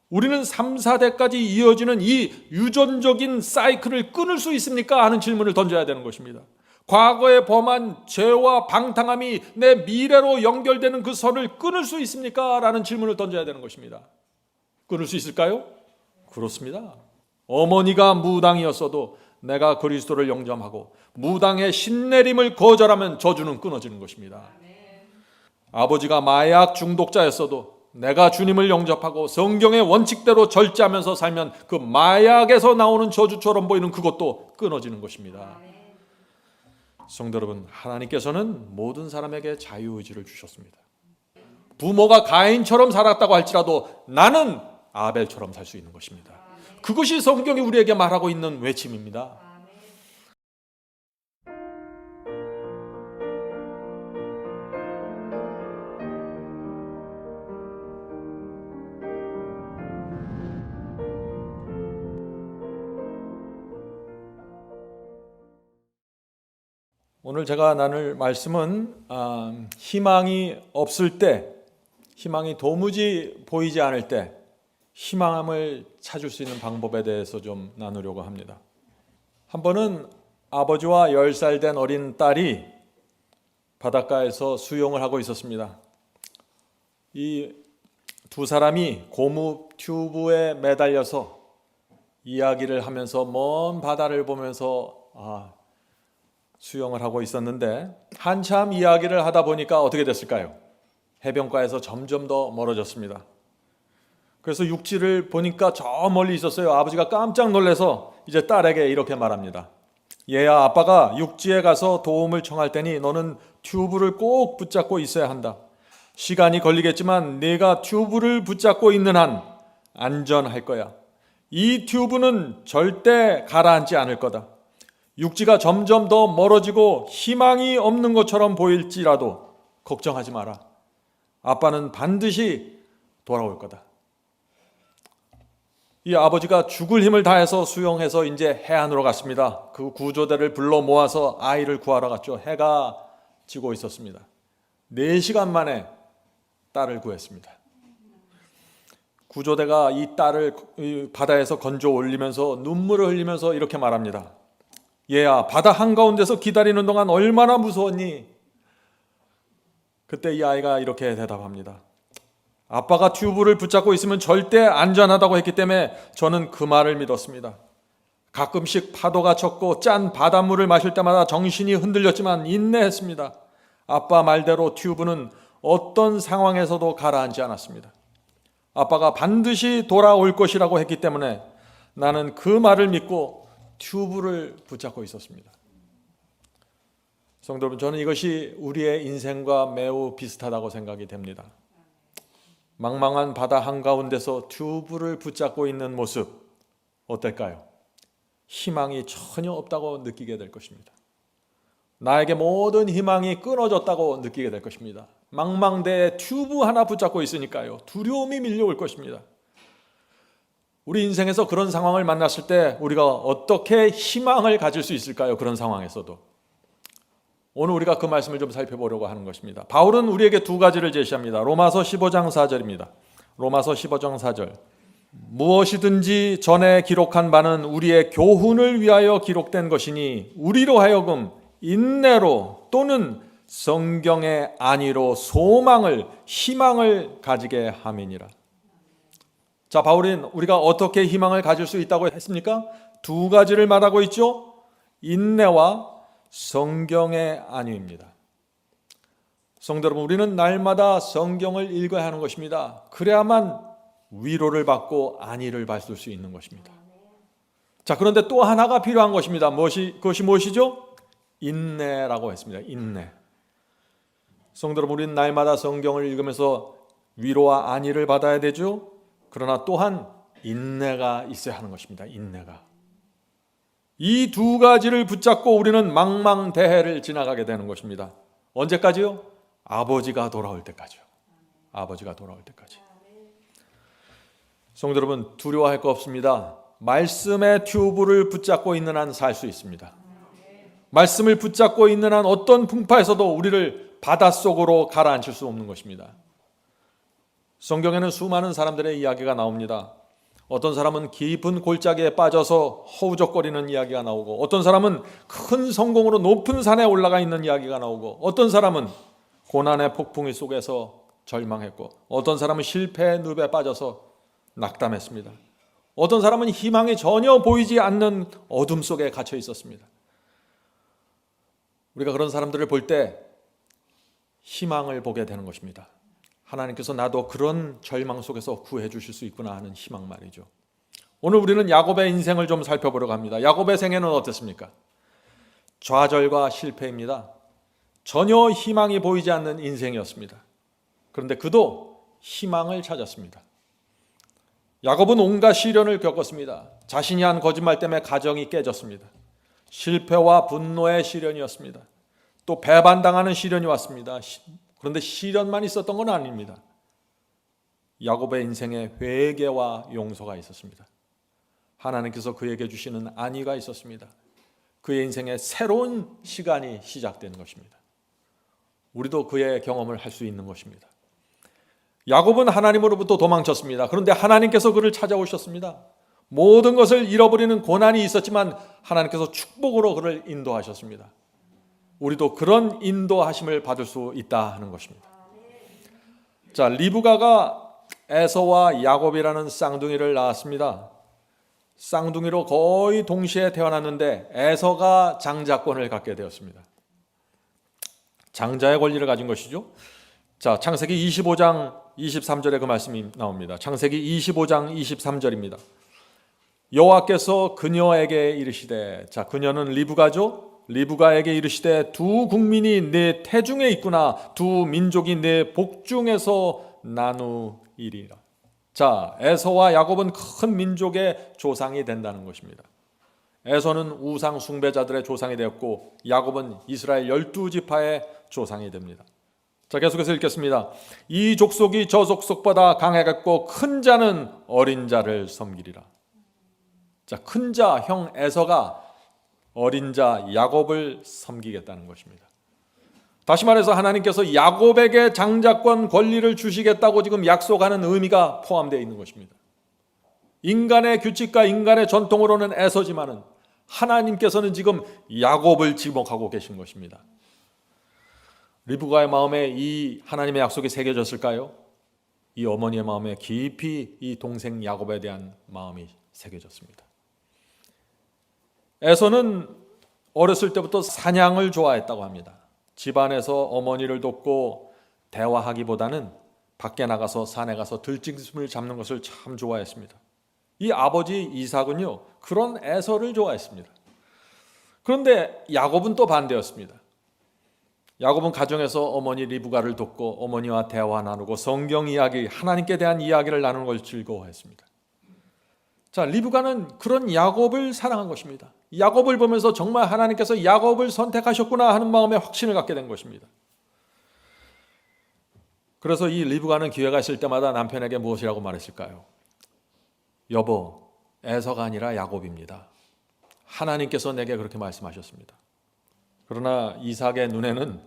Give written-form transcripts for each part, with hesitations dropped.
우리는 3, 4대까지 이어지는 이 유전적인 사이클을 끊을 수 있습니까? 하는 질문을 던져야 되는 것입니다. 과거에 범한 죄와 방탕함이 내 미래로 연결되는 그 선을 끊을 수 있습니까? 라는 질문을 던져야 되는 것입니다. 끊을 수 있을까요? 그렇습니다. 어머니가 무당이었어도 내가 그리스도를 영접하고 무당의 신내림을 거절하면 저주는 끊어지는 것입니다. 아버지가 마약 중독자였어도 내가 주님을 영접하고 성경의 원칙대로 절제하면서 살면 그 마약에서 나오는 저주처럼 보이는 그것도 끊어지는 것입니다. 성도 여러분, 하나님께서는 모든 사람에게 자유의지를 주셨습니다. 부모가 가인처럼 살았다고 할지라도 나는 아벨처럼 살 수 있는 것입니다. 그것이 성경이 우리에게 말하고 있는 외침입니다. 오늘 제가 나눌 말씀은 희망이 없을 때, 희망이 도무지 보이지 않을 때 희망을 찾을 수 있는 방법에 대해서 좀 나누려고 합니다. 한 번은 아버지와 10살 된 어린 딸이 바닷가에서 수영을 하고 있었습니다. 이 두 사람이 고무 튜브에 매달려서 이야기를 하면서 먼 바다를 보면서 수영을 하고 있었는데 한참 이야기를 하다 보니까 어떻게 됐을까요? 해변가에서 점점 더 멀어졌습니다. 그래서 육지를 보니까 저 멀리 있었어요. 아버지가 깜짝 놀라서 이제 딸에게 이렇게 말합니다. 얘야, 아빠가 육지에 가서 도움을 청할 테니 너는 튜브를 꼭 붙잡고 있어야 한다. 시간이 걸리겠지만 네가 튜브를 붙잡고 있는 한 안전할 거야. 이 튜브는 절대 가라앉지 않을 거다. 육지가 점점 더 멀어지고 희망이 없는 것처럼 보일지라도 걱정하지 마라. 아빠는 반드시 돌아올 거다. 이 아버지가 죽을 힘을 다해서 수영해서 이제 해안으로 갔습니다. 그 구조대를 불러 모아서 아이를 구하러 갔죠. 해가 지고 있었습니다. 4시간 만에 딸을 구했습니다. 구조대가 이 딸을 바다에서 건져 올리면서 눈물을 흘리면서 이렇게 말합니다. 얘야, 바다 한가운데서 기다리는 동안 얼마나 무서웠니? 그때 이 아이가 이렇게 대답합니다. 아빠가 튜브를 붙잡고 있으면 절대 안전하다고 했기 때문에 저는 그 말을 믿었습니다. 가끔씩 파도가 쳤고 짠 바닷물을 마실 때마다 정신이 흔들렸지만 인내했습니다. 아빠 말대로 튜브는 어떤 상황에서도 가라앉지 않았습니다. 아빠가 반드시 돌아올 것이라고 했기 때문에 나는 그 말을 믿고 튜브를 붙잡고 있었습니다. 성도 여러분, 저는 이것이 우리의 인생과 매우 비슷하다고 생각이 됩니다. 망망한 바다 한가운데서 튜브를 붙잡고 있는 모습 어떨까요? 희망이 전혀 없다고 느끼게 될 것입니다. 나에게 모든 희망이 끊어졌다고 느끼게 될 것입니다. 망망대에 튜브 하나 붙잡고 있으니까요. 두려움이 밀려올 것입니다. 우리 인생에서 그런 상황을 만났을 때 우리가 어떻게 희망을 가질 수 있을까요? 그런 상황에서도. 오늘 우리가 그 말씀을 좀 살펴보려고 하는 것입니다. 바울은 우리에게 2가지를 제시합니다. 로마서 15장 4절입니다. 로마서 15장 4절. 무엇이든지 전에 기록한 바는 우리의 교훈을 위하여 기록된 것이니 우리로 하여금 인내로 또는 성경의 안위로 소망을, 희망을 가지게 함이니라. 자, 바울은 우리가 어떻게 희망을 가질 수 있다고 했습니까? 2가지를 말하고 있죠. 인내와 성경의 안위입니다. 성도 여러분, 우리는 날마다 성경을 읽어야 하는 것입니다. 그래야만 위로를 받고 안위를 받을 수 있는 것입니다. 자, 그런데 또 하나가 필요한 것입니다. 그것이 무엇이죠? 인내라고 했습니다. 인내. 성도 여러분, 우리는 날마다 성경을 읽으면서 위로와 안위를 받아야 되죠. 그러나 또한 인내가 있어야 하는 것입니다. 인내가. 이 2가지를 붙잡고 우리는 망망대해를 지나가게 되는 것입니다. 언제까지요? 아버지가 돌아올 때까지요. 아버지가 돌아올 때까지. 성도 여러분, 두려워할 거 없습니다. 말씀의 튜브를 붙잡고 있는 한 살 수 있습니다. 말씀을 붙잡고 있는 한 어떤 풍파에서도 우리를 바닷속으로 가라앉힐 수 없는 것입니다. 성경에는 수많은 사람들의 이야기가 나옵니다. 어떤 사람은 깊은 골짜기에 빠져서 허우적거리는 이야기가 나오고, 어떤 사람은 큰 성공으로 높은 산에 올라가 있는 이야기가 나오고, 어떤 사람은 고난의 폭풍이 속에서 절망했고, 어떤 사람은 실패의 늪에 빠져서 낙담했습니다. 어떤 사람은 희망이 전혀 보이지 않는 어둠 속에 갇혀 있었습니다. 우리가 그런 사람들을 볼 때 희망을 보게 되는 것입니다. 하나님께서 나도 그런 절망 속에서 구해 주실 수 있구나 하는 희망 말이죠. 오늘 우리는 야곱의 인생을 좀 살펴보려고 합니다. 야곱의 생애는 어땠습니까? 좌절과 실패입니다. 전혀 희망이 보이지 않는 인생이었습니다. 그런데 그도 희망을 찾았습니다. 야곱은 온갖 시련을 겪었습니다. 자신이 한 거짓말 때문에 가정이 깨졌습니다. 실패와 분노의 시련이었습니다. 또 배반당하는 시련이 왔습니다. 그런데 시련만 있었던 건 아닙니다. 야곱의 인생에 회개와 용서가 있었습니다. 하나님께서 그에게 주시는 안위가 있었습니다. 그의 인생에 새로운 시간이 시작되는 것입니다. 우리도 그의 경험을 할 수 있는 것입니다. 야곱은 하나님으로부터 도망쳤습니다. 그런데 하나님께서 그를 찾아오셨습니다. 모든 것을 잃어버리는 고난이 있었지만 하나님께서 축복으로 그를 인도하셨습니다. 우리도 그런 인도하심을 받을 수 있다 하는 것입니다. 자, 리브가가 에서와 야곱이라는 쌍둥이를 낳았습니다. 쌍둥이로 거의 동시에 태어났는데 에서가 장자권을 갖게 되었습니다. 장자의 권리를 가진 것이죠. 자, 창세기 25장 23절에 그 말씀이 나옵니다. 창세기 25장 23절입니다. 여호와께서 그녀에게 이르시되, 자, 그녀는 리브가죠. 리브가에게 이르시되 두 국민이 내 태중에 있구나. 두 민족이 내 복중에서 나누이리라. 자, 에서와 야곱은 큰 민족의 조상이 된다는 것입니다. 에서는 우상 숭배자들의 조상이 되었고 야곱은 이스라엘 12지파의 조상이 됩니다. 자, 계속해서 읽겠습니다. 이 족속이 저 족속보다 강해졌고 큰 자는 어린 자를 섬기리라. 자, 큰 자 형 에서가 어린 자 야곱을 섬기겠다는 것입니다. 다시 말해서 하나님께서 야곱에게 장자권 권리를 주시겠다고 지금 약속하는 의미가 포함되어 있는 것입니다. 인간의 규칙과 인간의 전통으로는 에서지만은 하나님께서는 지금 야곱을 지목하고 계신 것입니다. 리브가의 마음에 이 하나님의 약속이 새겨졌을까요? 이 어머니의 마음에 깊이 이 동생 야곱에 대한 마음이 새겨졌습니다. 에서는 어렸을 때부터 사냥을 좋아했다고 합니다. 집안에서 어머니를 돕고 대화하기보다는 밖에 나가서 산에 가서 들짐승을 잡는 것을 참 좋아했습니다. 이 아버지 이삭은요, 그런 에서를 좋아했습니다. 그런데 야곱은 또 반대였습니다. 야곱은 가정에서 어머니 리브가를 돕고 어머니와 대화 나누고 성경 이야기, 하나님께 대한 이야기를 나누는 걸 즐거워했습니다. 자, 리브가는 그런 야곱을 사랑한 것입니다. 야곱을 보면서 정말 하나님께서 야곱을 선택하셨구나 하는 마음에 확신을 갖게 된 것입니다. 그래서 이 리브가는 기회가 있을 때마다 남편에게 무엇이라고 말했을까요? 여보, 에서가 아니라 야곱입니다. 하나님께서 내게 그렇게 말씀하셨습니다. 그러나 이삭의 눈에는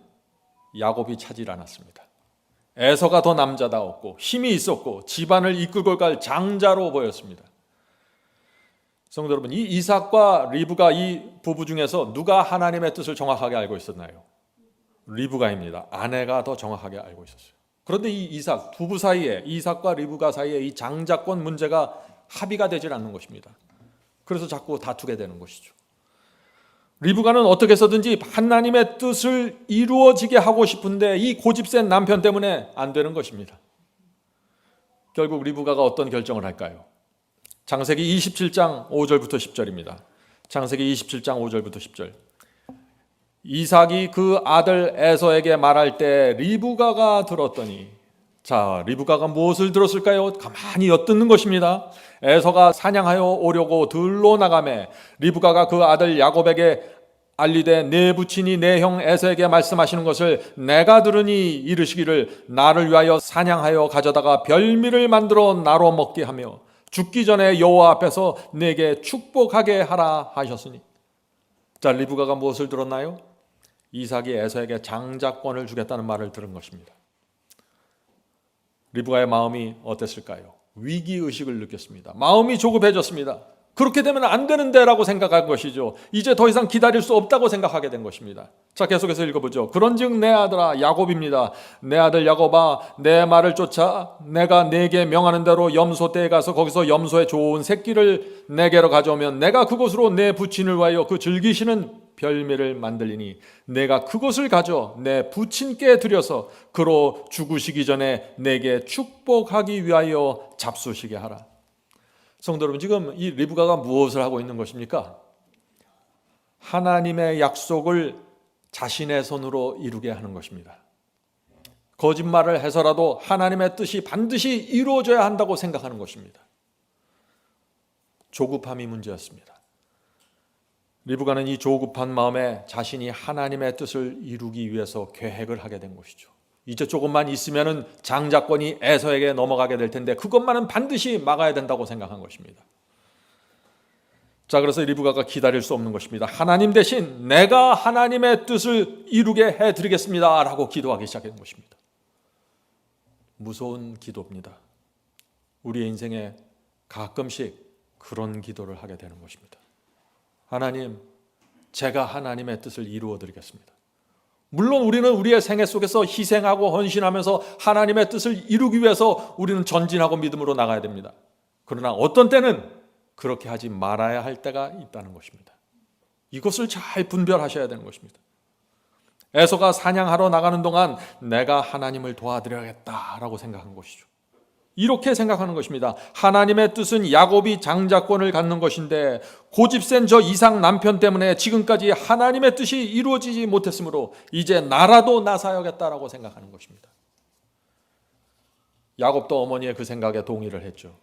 야곱이 차질 않았습니다. 에서가 더 남자다웠고 힘이 있었고 집안을 이끌고 갈 장자로 보였습니다. 성도 여러분, 이 이삭과 리브가 이 부부 중에서 누가 하나님의 뜻을 정확하게 알고 있었나요? 리브가입니다. 아내가 더 정확하게 알고 있었어요. 그런데 이 이삭, 부부 사이에, 이삭과 리브가 사이에 이 장자권 문제가 합의가 되질 않는 것입니다. 그래서 자꾸 다투게 되는 것이죠. 리브가는 어떻게 해서든지 하나님의 뜻을 이루어지게 하고 싶은데 이 고집센 남편 때문에 안 되는 것입니다. 결국 리브가가 어떤 결정을 할까요? 창세기 27장 5절부터 10절입니다. 창세기 27장 5절부터 10절. 이삭이 그 아들 에서에게 말할 때 리브가가 들었더니, 자, 리브가가 무엇을 들었을까요? 가만히 엿듣는 것입니다. 에서가 사냥하여 오려고 들로 나가매 리브가가 그 아들 야곱에게 알리되 내 부친이 내 형 에서에게 말씀하시는 것을 내가 들으니 이르시기를 나를 위하여 사냥하여 가져다가 별미를 만들어 나로 먹게 하며 죽기 전에 여호와 앞에서 내게 축복하게 하라 하셨으니. 자, 리브가가 무엇을 들었나요? 이삭이 에서에게 장자권을 주겠다는 말을 들은 것입니다. 리브가의 마음이 어땠을까요? 위기의식을 느꼈습니다. 마음이 조급해졌습니다. 그렇게 되면 안 되는데 라고 생각한 것이죠. 이제 더 이상 기다릴 수 없다고 생각하게 된 것입니다. 자, 계속해서 읽어보죠. 그런즉 내 아들아 야곱입니다. 내 아들 야곱아, 내 말을 쫓아 내가 네게 명하는 대로 염소떼에 가서 거기서 염소의 좋은 새끼를 내게로 가져오면 내가 그곳으로 내 부친을 위하여 그 즐기시는 별미를 만들리니 내가 그것을 가져 내 부친께 드려서 그로 죽으시기 전에 내게 축복하기 위하여 잡수시게 하라. 성도 여러분, 지금 이 리브가가 무엇을 하고 있는 것입니까? 하나님의 약속을 자신의 손으로 이루게 하는 것입니다. 거짓말을 해서라도 하나님의 뜻이 반드시 이루어져야 한다고 생각하는 것입니다. 조급함이 문제였습니다. 리브가는 이 조급한 마음에 자신이 하나님의 뜻을 이루기 위해서 계획을 하게 된 것이죠. 이제 조금만 있으면 장자권이 에서에게 넘어가게 될 텐데 그것만은 반드시 막아야 된다고 생각한 것입니다. 자, 그래서 리브가가 기다릴 수 없는 것입니다. 하나님 대신 내가 하나님의 뜻을 이루게 해드리겠습니다 라고 기도하기 시작한 것입니다. 무서운 기도입니다. 우리의 인생에 가끔씩 그런 기도를 하게 되는 것입니다. 하나님, 제가 하나님의 뜻을 이루어 드리겠습니다. 물론 우리는 우리의 생애 속에서 희생하고 헌신하면서 하나님의 뜻을 이루기 위해서 우리는 전진하고 믿음으로 나가야 됩니다. 그러나 어떤 때는 그렇게 하지 말아야 할 때가 있다는 것입니다. 이것을 잘 분별하셔야 되는 것입니다. 에서가 사냥하러 나가는 동안 내가 하나님을 도와드려야겠다라고 생각한 것이죠. 이렇게 생각하는 것입니다. 하나님의 뜻은 야곱이 장자권을 갖는 것인데 고집센 저 이상 남편 때문에 지금까지 하나님의 뜻이 이루어지지 못했으므로 이제 나라도 나서야겠다라고 생각하는 것입니다. 야곱도 어머니의 그 생각에 동의를 했죠.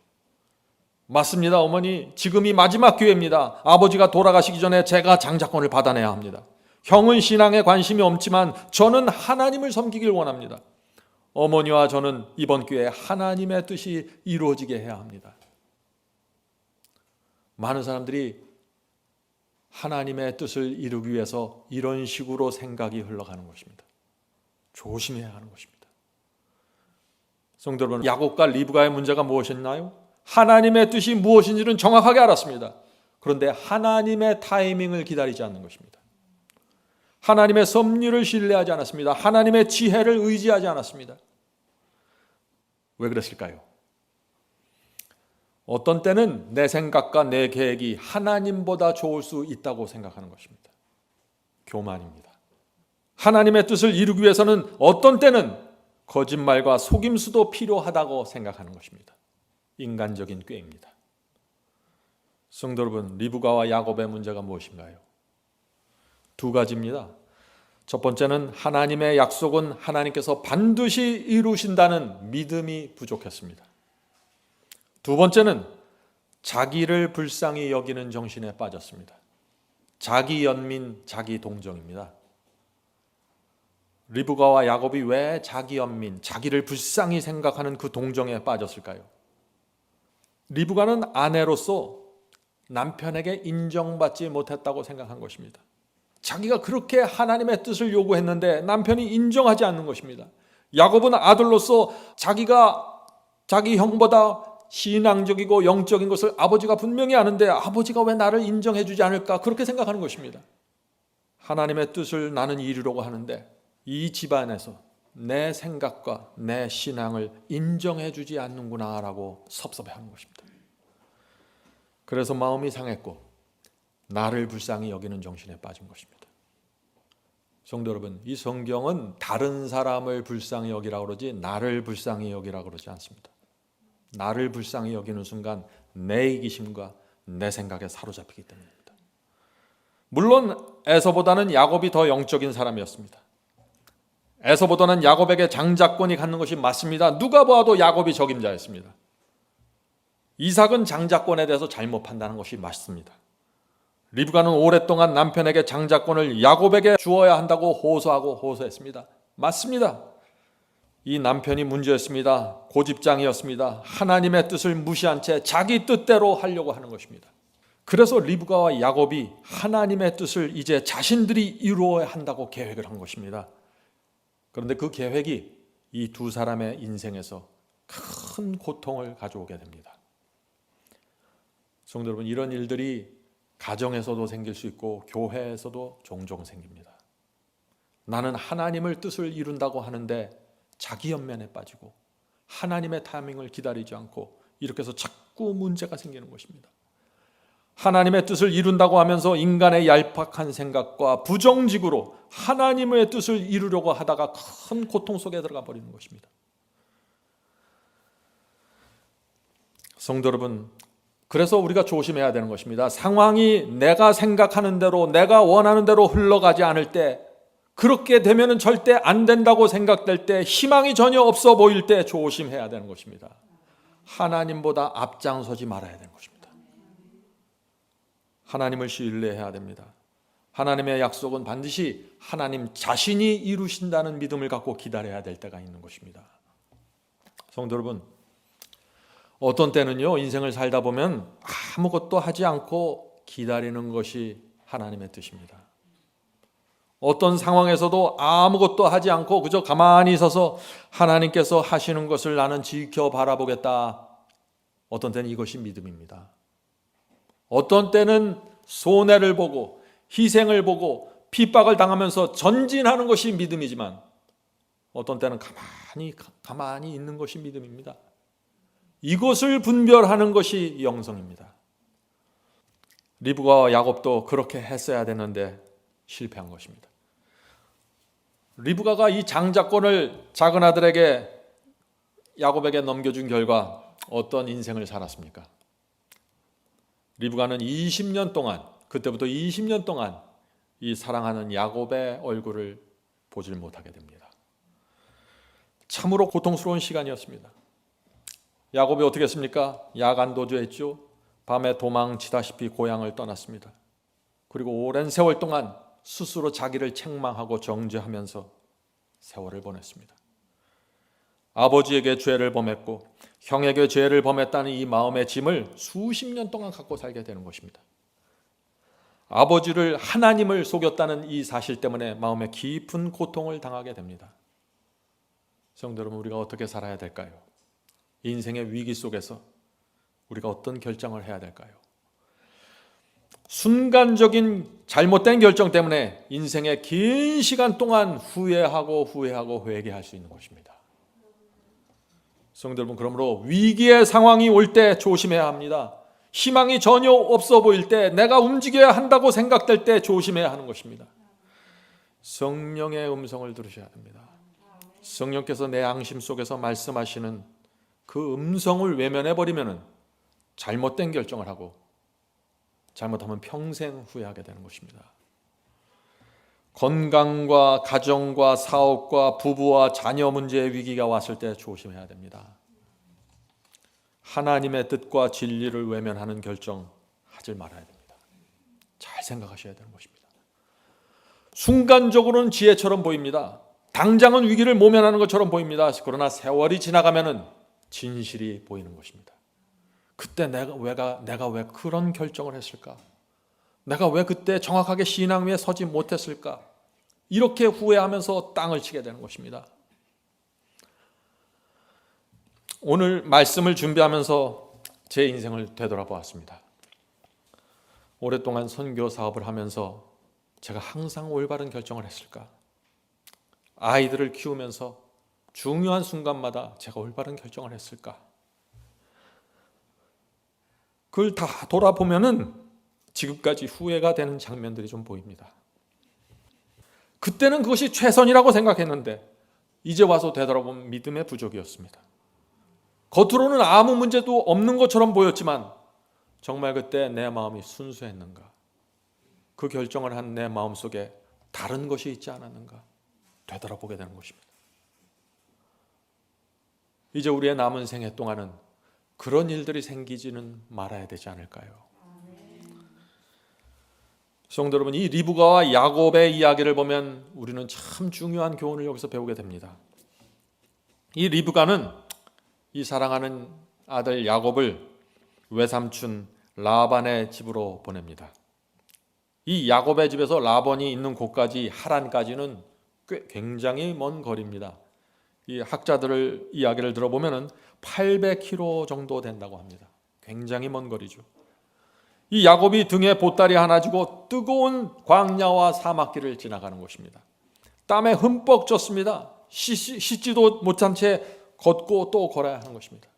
맞습니다, 어머니. 지금이 마지막 기회입니다. 아버지가 돌아가시기 전에 제가 장자권을 받아내야 합니다. 형은 신앙에 관심이 없지만 저는 하나님을 섬기길 원합니다. 어머니와 저는 이번 기회에 하나님의 뜻이 이루어지게 해야 합니다. 많은 사람들이 하나님의 뜻을 이루기 위해서 이런 식으로 생각이 흘러가는 것입니다. 조심해야 하는 것입니다. 성도 여러분, 야곱과 리브가의 문제가 무엇이었나요? 하나님의 뜻이 무엇인지는 정확하게 알았습니다. 그런데 하나님의 타이밍을 기다리지 않는 것입니다. 하나님의 섭리를 신뢰하지 않았습니다. 하나님의 지혜를 의지하지 않았습니다. 왜 그랬을까요? 어떤 때는 내 생각과 내 계획이 하나님보다 좋을 수 있다고 생각하는 것입니다. 교만입니다. 하나님의 뜻을 이루기 위해서는 어떤 때는 거짓말과 속임수도 필요하다고 생각하는 것입니다. 인간적인 꾀입니다. 성도 여러분, 리브가와 야곱의 문제가 무엇인가요? 두 가지입니다. 첫 번째는 하나님의 약속은 하나님께서 반드시 이루신다는 믿음이 부족했습니다. 두 번째는 자기를 불쌍히 여기는 정신에 빠졌습니다. 자기 연민, 자기 동정입니다. 리브가와 야곱이 왜 자기 연민, 자기를 불쌍히 생각하는 그 동정에 빠졌을까요? 리브가는 아내로서 남편에게 인정받지 못했다고 생각한 것입니다. 자기가 그렇게 하나님의 뜻을 요구했는데 남편이 인정하지 않는 것입니다. 야곱은 아들로서 자기가 자기 형보다 신앙적이고 영적인 것을 아버지가 분명히 아는데 아버지가 왜 나를 인정해 주지 않을까, 그렇게 생각하는 것입니다. 하나님의 뜻을 나는 이루려고 하는데 이 집안에서 내 생각과 내 신앙을 인정해 주지 않는구나 라고 섭섭해하는 것입니다. 그래서 마음이 상했고 나를 불쌍히 여기는 정신에 빠진 것입니다. 성도 여러분, 이 성경은 다른 사람을 불쌍히 여기라고 그러지 나를 불쌍히 여기라고 그러지 않습니다. 나를 불쌍히 여기는 순간 내 이기심과 내 생각에 사로잡히기 때문입니다. 물론 에서보다는 야곱이 더 영적인 사람이었습니다. 에서보다는 야곱에게 장자권이 갖는 것이 맞습니다. 누가 보아도 야곱이 적임자였습니다. 이삭은 장자권에 대해서 잘못 판단한 것이 맞습니다. 리브가는 오랫동안 남편에게 장자권을 야곱에게 주어야 한다고 호소했습니다. 맞습니다. 이 남편이 문제였습니다. 고집장이었습니다. 하나님의 뜻을 무시한 채 자기 뜻대로 하려고 하는 것입니다. 그래서 리브가와 야곱이 하나님의 뜻을 이제 자신들이 이루어야 한다고 계획을 한 것입니다. 그런데 그 계획이 이 두 사람의 인생에서 큰 고통을 가져오게 됩니다. 성도 여러분, 이런 일들이 가정에서도 생길 수 있고 교회에서도 종종 생깁니다. 나는 하나님을 뜻을 이룬다고 하는데 자기 연면에 빠지고 하나님의 타이밍을 기다리지 않고 이렇게 해서 자꾸 문제가 생기는 것입니다. 하나님의 뜻을 이룬다고 하면서 인간의 얄팍한 생각과 부정직으로 하나님의 뜻을 이루려고 하다가 큰 고통 속에 들어가 버리는 것입니다. 성도 여러분, 그래서 우리가 조심해야 되는 것입니다. 상황이 내가 생각하는 대로, 내가 원하는 대로 흘러가지 않을 때, 그렇게 되면 절대 안 된다고 생각될 때, 희망이 전혀 없어 보일 때 조심해야 되는 것입니다. 하나님보다 앞장서지 말아야 되는 것입니다. 하나님을 신뢰해야 됩니다. 하나님의 약속은 반드시 하나님 자신이 이루신다는 믿음을 갖고 기다려야 될 때가 있는 것입니다. 성도 여러분, 어떤 때는요, 인생을 살다 보면 아무것도 하지 않고 기다리는 것이 하나님의 뜻입니다. 어떤 상황에서도 아무것도 하지 않고 그저 가만히 있어서 하나님께서 하시는 것을 나는 지켜 바라보겠다. 어떤 때는 이것이 믿음입니다. 어떤 때는 손해를 보고 희생을 보고 핍박을 당하면서 전진하는 것이 믿음이지만 어떤 때는 가만히 있는 것이 믿음입니다. 이것을 분별하는 것이 영성입니다. 리브가와 야곱도 그렇게 했어야 되는데 실패한 것입니다. 리브가가 이 장자권을 작은 아들에게 야곱에게 넘겨준 결과 어떤 인생을 살았습니까? 리브가는 20년 동안, 그때부터 20년 동안 이 사랑하는 야곱의 얼굴을 보질 못하게 됩니다. 참으로 고통스러운 시간이었습니다. 야곱이 어떻게 했습니까? 야간 도주했죠. 밤에 도망치다시피 고향을 떠났습니다. 그리고 오랜 세월 동안 스스로 자기를 책망하고 정죄하면서 세월을 보냈습니다. 아버지에게 죄를 범했고 형에게 죄를 범했다는 이 마음의 짐을 수십 년 동안 갖고 살게 되는 것입니다. 아버지를, 하나님을 속였다는 이 사실 때문에 마음에 깊은 고통을 당하게 됩니다. 성도 여러분, 우리가 어떻게 살아야 될까요? 인생의 위기 속에서 우리가 어떤 결정을 해야 될까요? 순간적인 잘못된 결정 때문에 인생의 긴 시간 동안 후회하고 회개할 수 있는 것입니다. 성도 여러분, 그러므로 위기의 상황이 올 때 조심해야 합니다. 희망이 전혀 없어 보일 때, 내가 움직여야 한다고 생각될 때 조심해야 하는 것입니다. 성령의 음성을 들으셔야 됩니다. 성령께서 내 양심 속에서 말씀하시는 그 음성을 외면해버리면 잘못된 결정을 하고 잘못하면 평생 후회하게 되는 것입니다. 건강과 가정과 사업과 부부와 자녀 문제의 위기가 왔을 때 조심해야 됩니다. 하나님의 뜻과 진리를 외면하는 결정 하지 말아야 됩니다. 잘 생각하셔야 되는 것입니다. 순간적으로는 지혜처럼 보입니다. 당장은 위기를 모면하는 것처럼 보입니다. 그러나 세월이 지나가면은 진실이 보이는 것입니다. 그때 내가 왜 그런 결정을 했을까? 내가 왜 그때 정확하게 신앙 위에 서지 못했을까? 이렇게 후회하면서 땅을 치게 되는 것입니다. 오늘 말씀을 준비하면서 제 인생을 되돌아보았습니다. 오랫동안 선교 사업을 하면서 제가 항상 올바른 결정을 했을까? 아이들을 키우면서 중요한 순간마다 제가 올바른 결정을 했을까? 그걸 다 돌아보면은 지금까지 후회가 되는 장면들이 좀 보입니다. 그때는 그것이 최선이라고 생각했는데 이제 와서 되돌아보면 믿음의 부족이었습니다. 겉으로는 아무 문제도 없는 것처럼 보였지만 정말 그때 내 마음이 순수했는가? 그 결정을 한 내 마음속에 다른 것이 있지 않았는가? 되돌아보게 되는 것입니다. 이제 우리의 남은 생애 동안은 그런 일들이 생기지는 말아야 되지 않을까요? 성도 여러분, 이 리브가와 야곱의 이야기를 보면 우리는 참 중요한 교훈을 여기서 배우게 됩니다. 이 리브가는 이 사랑하는 아들 야곱을 외삼촌 라반의 집으로 보냅니다. 이 야곱의 집에서 라반이 있는 곳까지 하란까지는 굉장히 먼 거리입니다. 이 학자들을 이야기를 들어보면은 800km 정도 된다고 합니다. 굉장히 먼 거리죠. 이 야곱이 등에 보따리 하나 지고 뜨거운 광야와 사막길을 지나가는 것입니다. 땀에 흠뻑 젖습니다. 씻지도 못한 채 걷고 또 걸어야 하는 것입니다.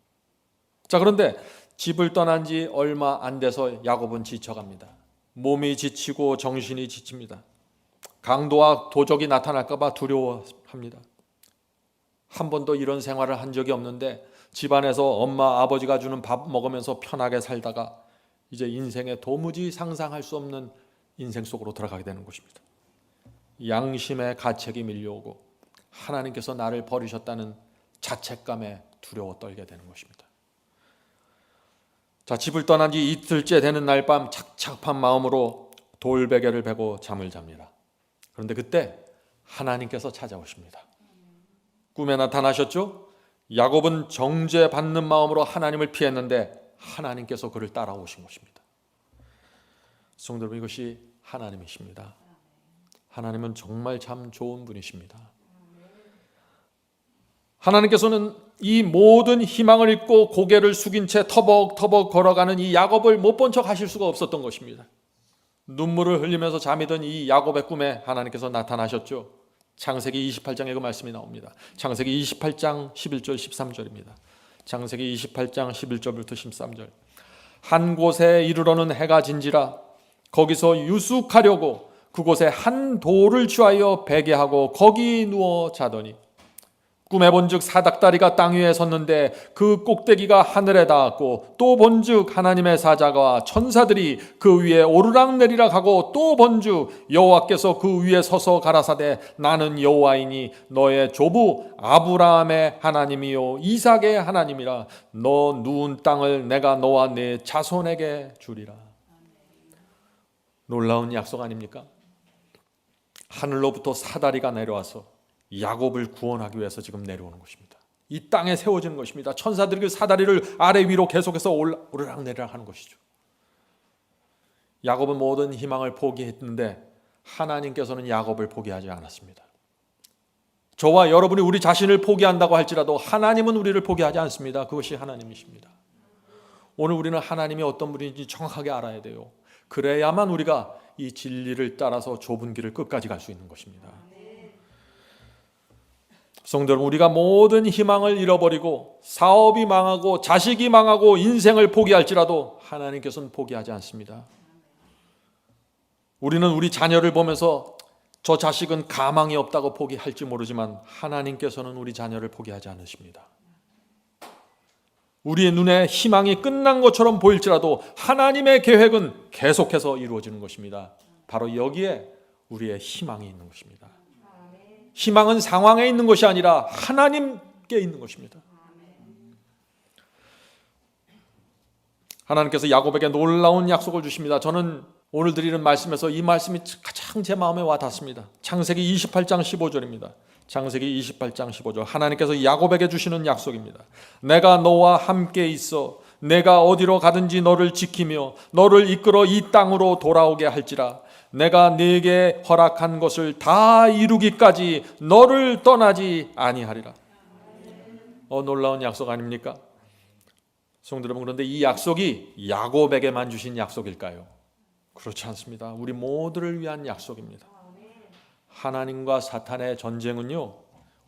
자, 그런데 집을 떠난 지 얼마 안 돼서 야곱은 지쳐갑니다. 몸이 지치고 정신이 지칩니다. 강도와 도적이 나타날까 봐 두려워합니다. 한 번도 이런 생활을 한 적이 없는데 집안에서 엄마 아버지가 주는 밥 먹으면서 편하게 살다가 이제 인생에 도무지 상상할 수 없는 인생 속으로 들어가게 되는 것입니다. 양심의 가책이 밀려오고 하나님께서 나를 버리셨다는 자책감에 두려워 떨게 되는 것입니다. 자, 집을 떠난 지 이틀째 되는 날 밤 착잡한 마음으로 돌베개를 베고 잠을 잡니다. 그런데 그때 하나님께서 찾아오십니다. 꿈에 나타나셨죠? 야곱은 정죄받는 마음으로 하나님을 피했는데 하나님께서 그를 따라오신 것입니다. 성도 여러분, 이것이 하나님이십니다. 하나님은 정말 참 좋은 분이십니다. 하나님께서는 이 모든 희망을 잃고 고개를 숙인 채 터벅터벅 걸어가는 이 야곱을 못 본 척 하실 수가 없었던 것입니다. 눈물을 흘리면서 잠이 든 이 야곱의 꿈에 하나님께서 나타나셨죠. 창세기 28장에 그 말씀이 나옵니다. 창세기 28장 11절 13절입니다. 창세기 28장 11절부터 13절. 한 곳에 이르러는 해가 진지라 거기서 유숙하려고 그곳에 한 돌을 취하여 베게 하고 거기 누워 자더니 꿈에 본즉 사닥다리가 땅 위에 섰는데 그 꼭대기가 하늘에 닿았고 또 본즉 하나님의 사자가 천사들이 그 위에 오르락내리락 하고 또 본즉 여호와께서 그 위에 서서 가라사대 나는 여호와이니 너의 조부 아브라함의 하나님이요 이삭의 하나님이라 너 누운 땅을 내가 너와 네 자손에게 주리라. 놀라운 약속 아닙니까? 하늘로부터 사다리가 내려와서 야곱을 구원하기 위해서 지금 내려오는 것입니다. 이 땅에 세워지는 것입니다. 천사들이 그 사다리를 아래 위로 계속해서 오르락내리락 하는 것이죠. 야곱은 모든 희망을 포기했는데 하나님께서는 야곱을 포기하지 않았습니다. 저와 여러분이 우리 자신을 포기한다고 할지라도 하나님은 우리를 포기하지 않습니다. 그것이 하나님이십니다. 오늘 우리는 하나님이 어떤 분인지 정확하게 알아야 돼요. 그래야만 우리가 이 진리를 따라서 좁은 길을 끝까지 갈 수 있는 것입니다. 성도 여러분, 우리가 모든 희망을 잃어버리고 사업이 망하고 자식이 망하고 인생을 포기할지라도 하나님께서는 포기하지 않습니다. 우리는 우리 자녀를 보면서 저 자식은 가망이 없다고 포기할지 모르지만 하나님께서는 우리 자녀를 포기하지 않으십니다. 우리의 눈에 희망이 끝난 것처럼 보일지라도 하나님의 계획은 계속해서 이루어지는 것입니다. 바로 여기에 우리의 희망이 있는 것입니다. 희망은 상황에 있는 것이 아니라 하나님께 있는 것입니다. 하나님께서 야곱에게 놀라운 약속을 주십니다. 저는 오늘 드리는 말씀에서 이 말씀이 가장 제 마음에 와 닿습니다. 창세기 28장 15절입니다. 창세기 28장 15절. 하나님께서 야곱에게 주시는 약속입니다. 내가 너와 함께 있어 내가 어디로 가든지 너를 지키며 너를 이끌어 이 땅으로 돌아오게 할지라. 내가 네게 허락한 것을 다 이루기까지 너를 떠나지 아니하리라. 놀라운 약속 아닙니까? 성도 여러분, 그런데 이 약속이 야곱에게만 주신 약속일까요? 그렇지 않습니다. 우리 모두를 위한 약속입니다. 하나님과 사탄의 전쟁은요,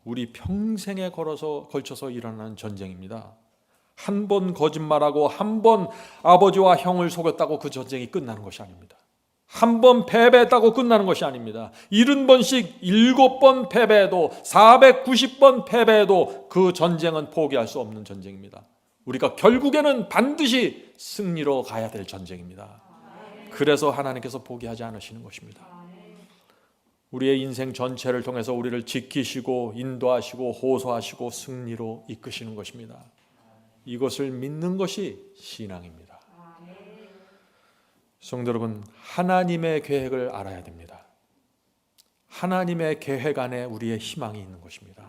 우리 평생에 걸쳐서 일어나는 전쟁입니다. 한 번 거짓말하고 한 번 아버지와 형을 속였다고 그 전쟁이 끝나는 것이 아닙니다. 한 번 패배했다고 끝나는 것이 아닙니다. 70번씩 7번 패배해도 490번 패배해도 그 전쟁은 포기할 수 없는 전쟁입니다. 우리가 결국에는 반드시 승리로 가야 될 전쟁입니다. 그래서 하나님께서 포기하지 않으시는 것입니다. 우리의 인생 전체를 통해서 우리를 지키시고 인도하시고 호소하시고 승리로 이끄시는 것입니다. 이것을 믿는 것이 신앙입니다. 성도 여러분, 하나님의 계획을 알아야 됩니다. 하나님의 계획 안에 우리의 희망이 있는 것입니다.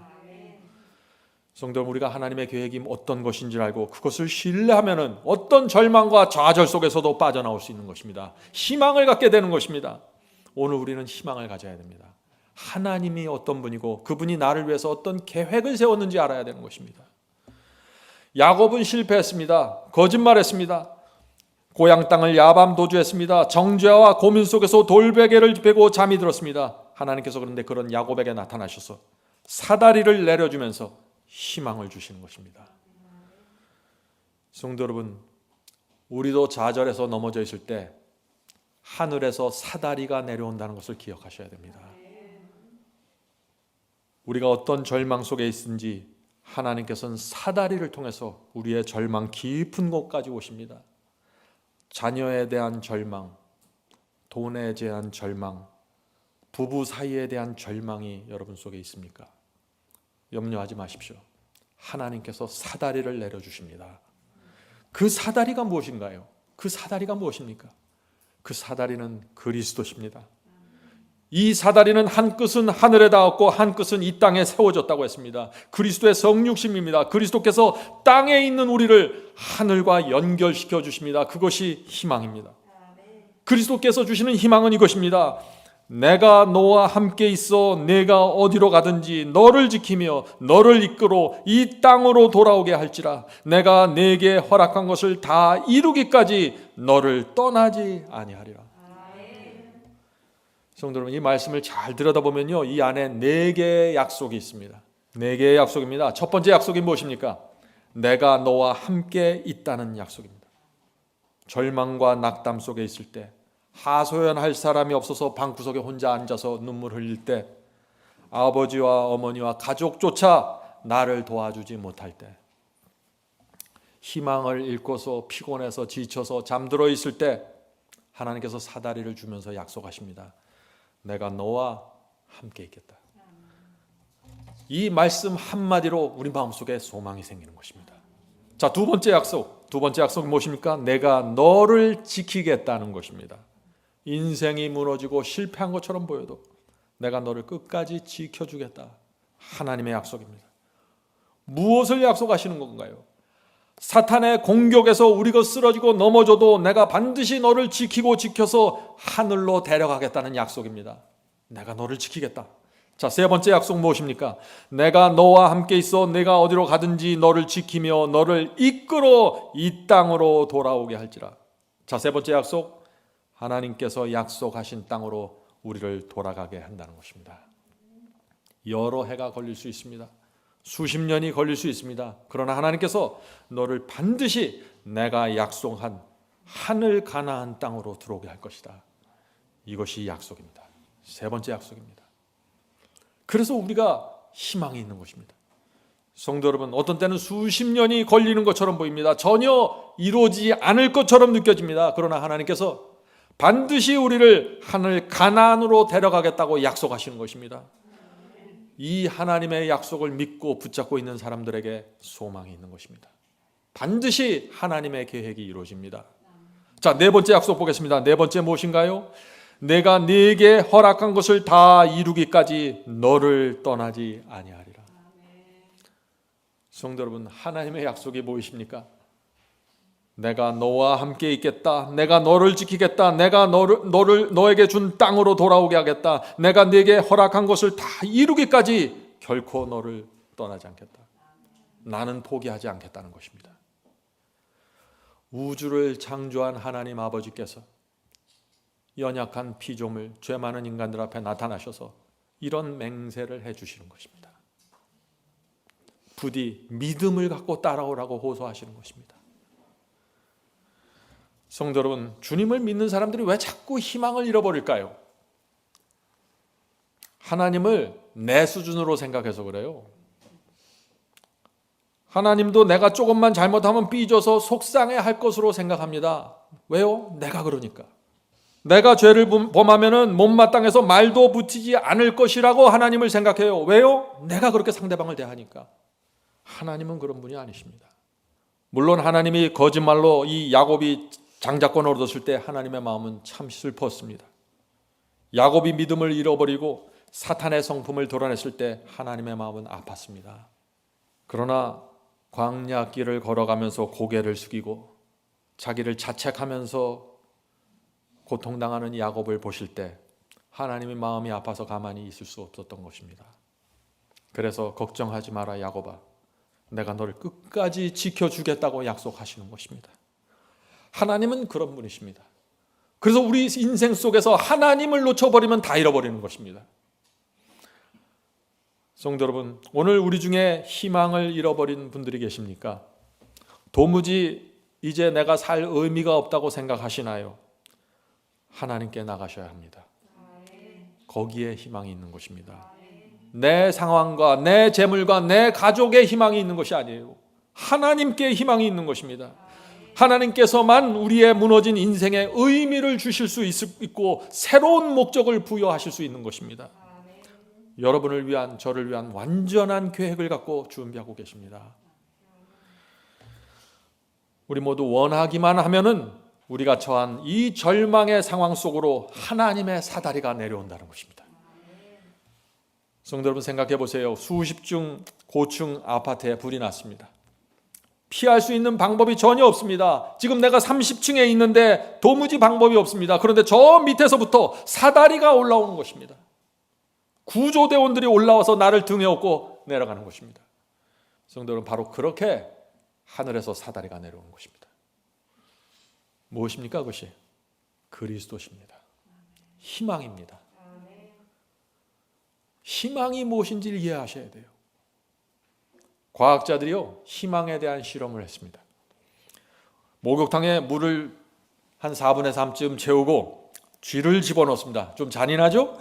성도 여러분, 우리가 하나님의 계획이 어떤 것인지 알고 그것을 신뢰하면은 어떤 절망과 좌절 속에서도 빠져나올 수 있는 것입니다. 희망을 갖게 되는 것입니다. 오늘 우리는 희망을 가져야 됩니다. 하나님이 어떤 분이고 그분이 나를 위해서 어떤 계획을 세웠는지 알아야 되는 것입니다. 야곱은 실패했습니다. 거짓말했습니다. 고향 땅을 야밤 도주했습니다. 정죄와 고민 속에서 돌베개를 베고 잠이 들었습니다. 하나님께서 그런데 그런 야곱에게 나타나셔서 사다리를 내려주면서 희망을 주시는 것입니다. 성도 여러분, 우리도 좌절해서 넘어져 있을 때 하늘에서 사다리가 내려온다는 것을 기억하셔야 됩니다. 우리가 어떤 절망 속에 있든지 하나님께서는 사다리를 통해서 우리의 절망 깊은 곳까지 오십니다. 자녀에 대한 절망, 돈에 대한 절망, 부부 사이에 대한 절망이 여러분 속에 있습니까? 염려하지 마십시오. 하나님께서 사다리를 내려주십니다. 그 사다리가 무엇인가요? 그 사다리가 무엇입니까? 그 사다리는 그리스도십니다. 이 사다리는 한 끝은 하늘에 닿았고 한 끝은 이 땅에 세워졌다고 했습니다. 그리스도의 성육신입니다. 그리스도께서 땅에 있는 우리를 하늘과 연결시켜 주십니다. 그것이 희망입니다. 그리스도께서 주시는 희망은 이것입니다. 내가 너와 함께 있어 내가 어디로 가든지 너를 지키며 너를 이끌어 이 땅으로 돌아오게 할지라. 내가 내게 허락한 것을 다 이루기까지 너를 떠나지 아니하리라. 성도 여러분, 이 말씀을 잘 들여다보면요, 이 안에 4개의 약속이 있습니다. 4개의 약속입니다. 첫 번째 약속이 무엇입니까? 내가 너와 함께 있다는 약속입니다. 절망과 낙담 속에 있을 때, 하소연할 사람이 없어서 방구석에 혼자 앉아서 눈물 흘릴 때, 아버지와 어머니와 가족조차 나를 도와주지 못할 때, 희망을 잃고서 피곤해서 지쳐서 잠들어 있을 때 하나님께서 사다리를 주면서 약속하십니다. 내가 너와 함께 있겠다. 이 말씀 한마디로 우리 마음속에 소망이 생기는 것입니다. 자, 두 번째 약속이 무엇입니까? 내가 너를 지키겠다는 것입니다. 인생이 무너지고 실패한 것처럼 보여도 내가 너를 끝까지 지켜주겠다. 하나님의 약속입니다. 무엇을 약속하시는 건가요? 사탄의 공격에서 우리가 쓰러지고 넘어져도 내가 반드시 너를 지키고 지켜서 하늘로 데려가겠다는 약속입니다. 내가 너를 지키겠다. 자, 세 번째 약속 무엇입니까? 내가 너와 함께 있어 내가 어디로 가든지 너를 지키며 너를 이끌어 이 땅으로 돌아오게 할지라. 자, 세 번째 약속, 하나님께서 약속하신 땅으로 우리를 돌아가게 한다는 것입니다. 여러 해가 걸릴 수 있습니다. 수십 년이 걸릴 수 있습니다. 그러나 하나님께서 너를 반드시 내가 약속한 하늘 가나안 땅으로 들어오게 할 것이다. 이것이 약속입니다. 세 번째 약속입니다. 그래서 우리가 희망이 있는 것입니다. 성도 여러분, 어떤 때는 수십 년이 걸리는 것처럼 보입니다. 전혀 이루어지지 않을 것처럼 느껴집니다. 그러나 하나님께서 반드시 우리를 하늘 가나안으로 데려가겠다고 약속하시는 것입니다. 이 하나님의 약속을 믿고 붙잡고 있는 사람들에게 소망이 있는 것입니다. 반드시 하나님의 계획이 이루어집니다. 자, 네 번째 약속 보겠습니다. 네 번째 무엇인가요? 내가 네게 허락한 것을 다 이루기까지 너를 떠나지 아니하리라. 성도 여러분, 하나님의 약속이 무엇입니까? 내가 너와 함께 있겠다. 내가 너를 지키겠다. 내가 너에게 준 땅으로 돌아오게 하겠다. 내가 네게 허락한 것을 다 이루기까지 결코 너를 떠나지 않겠다. 나는 포기하지 않겠다는 것입니다. 우주를 창조한 하나님 아버지께서 연약한 피조물, 죄 많은 인간들 앞에 나타나셔서 이런 맹세를 해주시는 것입니다. 부디 믿음을 갖고 따라오라고 호소하시는 것입니다. 성도 여러분, 주님을 믿는 사람들이 왜 자꾸 희망을 잃어버릴까요? 하나님을 내 수준으로 생각해서 그래요. 하나님도 내가 조금만 잘못하면 삐져서 속상해할 것으로 생각합니다. 왜요? 내가 그러니까. 내가 죄를 범하면 못마땅해서 말도 붙이지 않을 것이라고 하나님을 생각해요. 왜요? 내가 그렇게 상대방을 대하니까. 하나님은 그런 분이 아니십니다. 물론 하나님이 거짓말로 이 야곱이 장자권을 얻었을 때 하나님의 마음은 참 슬펐습니다. 야곱이 믿음을 잃어버리고 사탄의 성품을 드러냈을 때 하나님의 마음은 아팠습니다. 그러나 광야길을 걸어가면서 고개를 숙이고 자기를 자책하면서 고통당하는 야곱을 보실 때 하나님의 마음이 아파서 가만히 있을 수 없었던 것입니다. 그래서 걱정하지 마라 야곱아, 내가 너를 끝까지 지켜주겠다고 약속하시는 것입니다. 하나님은 그런 분이십니다. 그래서 우리 인생 속에서 하나님을 놓쳐버리면 다 잃어버리는 것입니다. 성도 여러분, 오늘 우리 중에 희망을 잃어버린 분들이 계십니까? 도무지 이제 내가 살 의미가 없다고 생각하시나요? 하나님께 나가셔야 합니다. 거기에 희망이 있는 것입니다. 내 상황과 내 재물과 내 가족의 희망이 있는 것이 아니에요. 하나님께 희망이 있는 것입니다. 하나님께서만 우리의 무너진 인생에 의미를 주실 수 있고 새로운 목적을 부여하실 수 있는 것입니다. 여러분을 위한, 저를 위한 완전한 계획을 갖고 준비하고 계십니다. 우리 모두 원하기만 하면은 우리가 처한 이 절망의 상황 속으로 하나님의 사다리가 내려온다는 것입니다. 성도 여러분, 생각해 보세요. 수십 중 고층 아파트에 불이 났습니다. 피할 수 있는 방법이 전혀 없습니다. 지금 내가 30층에 있는데 도무지 방법이 없습니다. 그런데 저 밑에서부터 사다리가 올라오는 것입니다. 구조대원들이 올라와서 나를 등에 업고 내려가는 것입니다. 성도 여러분, 바로 그렇게 하늘에서 사다리가 내려오는 것입니다. 무엇입니까? 그것이 그리스도십니다. 희망입니다. 희망이 무엇인지를 이해하셔야 돼요. 과학자들이요, 희망에 대한 실험을 했습니다. 목욕탕에 물을 한 4분의 3쯤 채우고 쥐를 집어넣습니다. 좀 잔인하죠?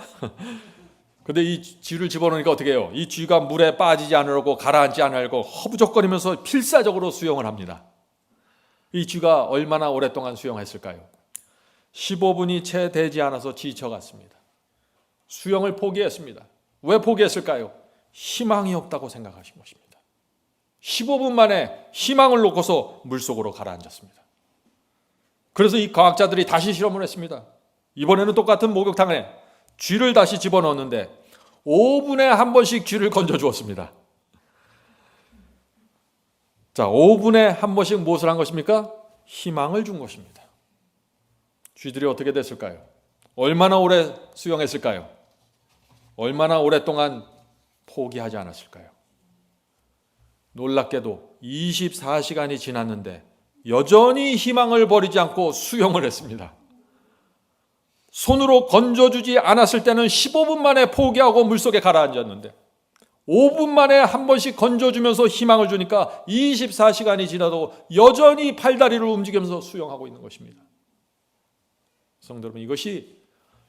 근데 이 쥐를 집어넣으니까 어떻게 해요? 이 쥐가 물에 빠지지 않으려고, 가라앉지 않으려고 허부적거리면서 필사적으로 수영을 합니다. 이 쥐가 얼마나 오랫동안 수영했을까요? 15분이 채 되지 않아서 지쳐갔습니다. 수영을 포기했습니다. 왜 포기했을까요? 희망이 없다고 생각하신 것입니다. 15분 만에 희망을 놓고서 물속으로 가라앉았습니다. 그래서 이 과학자들이 다시 실험을 했습니다. 이번에는 똑같은 목욕탕에 쥐를 다시 집어넣었는데 5분에 한 번씩 쥐를 건져 주었습니다. 자, 5분에 한 번씩 무엇을 한 것입니까? 희망을 준 것입니다. 쥐들이 어떻게 됐을까요? 얼마나 오래 수영했을까요? 얼마나 오랫동안 포기하지 않았을까요? 놀랍게도 24시간이 지났는데 여전히 희망을 버리지 않고 수영을 했습니다. 손으로 건져주지 않았을 때는 15분 만에 포기하고 물속에 가라앉았는데 5분 만에 한 번씩 건져주면서 희망을 주니까 24시간이 지나도 여전히 팔다리를 움직이면서 수영하고 있는 것입니다. 성도 여러분, 이것이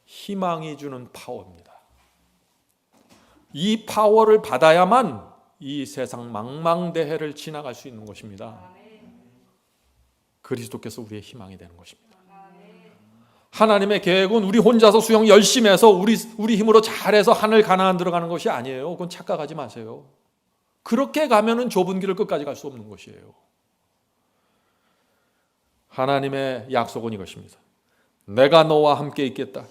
희망이 주는 파워입니다. 이 파워를 받아야만 이 세상 망망대해를 지나갈 수 있는 것입니다. 그리스도께서 우리의 희망이 되는 것입니다. 하나님의 계획은 우리 혼자서 수영 열심히 해서 우리 힘으로 잘해서 하늘 가나안 들어가는 것이 아니에요. 그건 착각하지 마세요. 그렇게 가면은 좁은 길을 끝까지 갈 수 없는 것이에요. 하나님의 약속은 이것입니다. 내가 너와 함께 있겠다.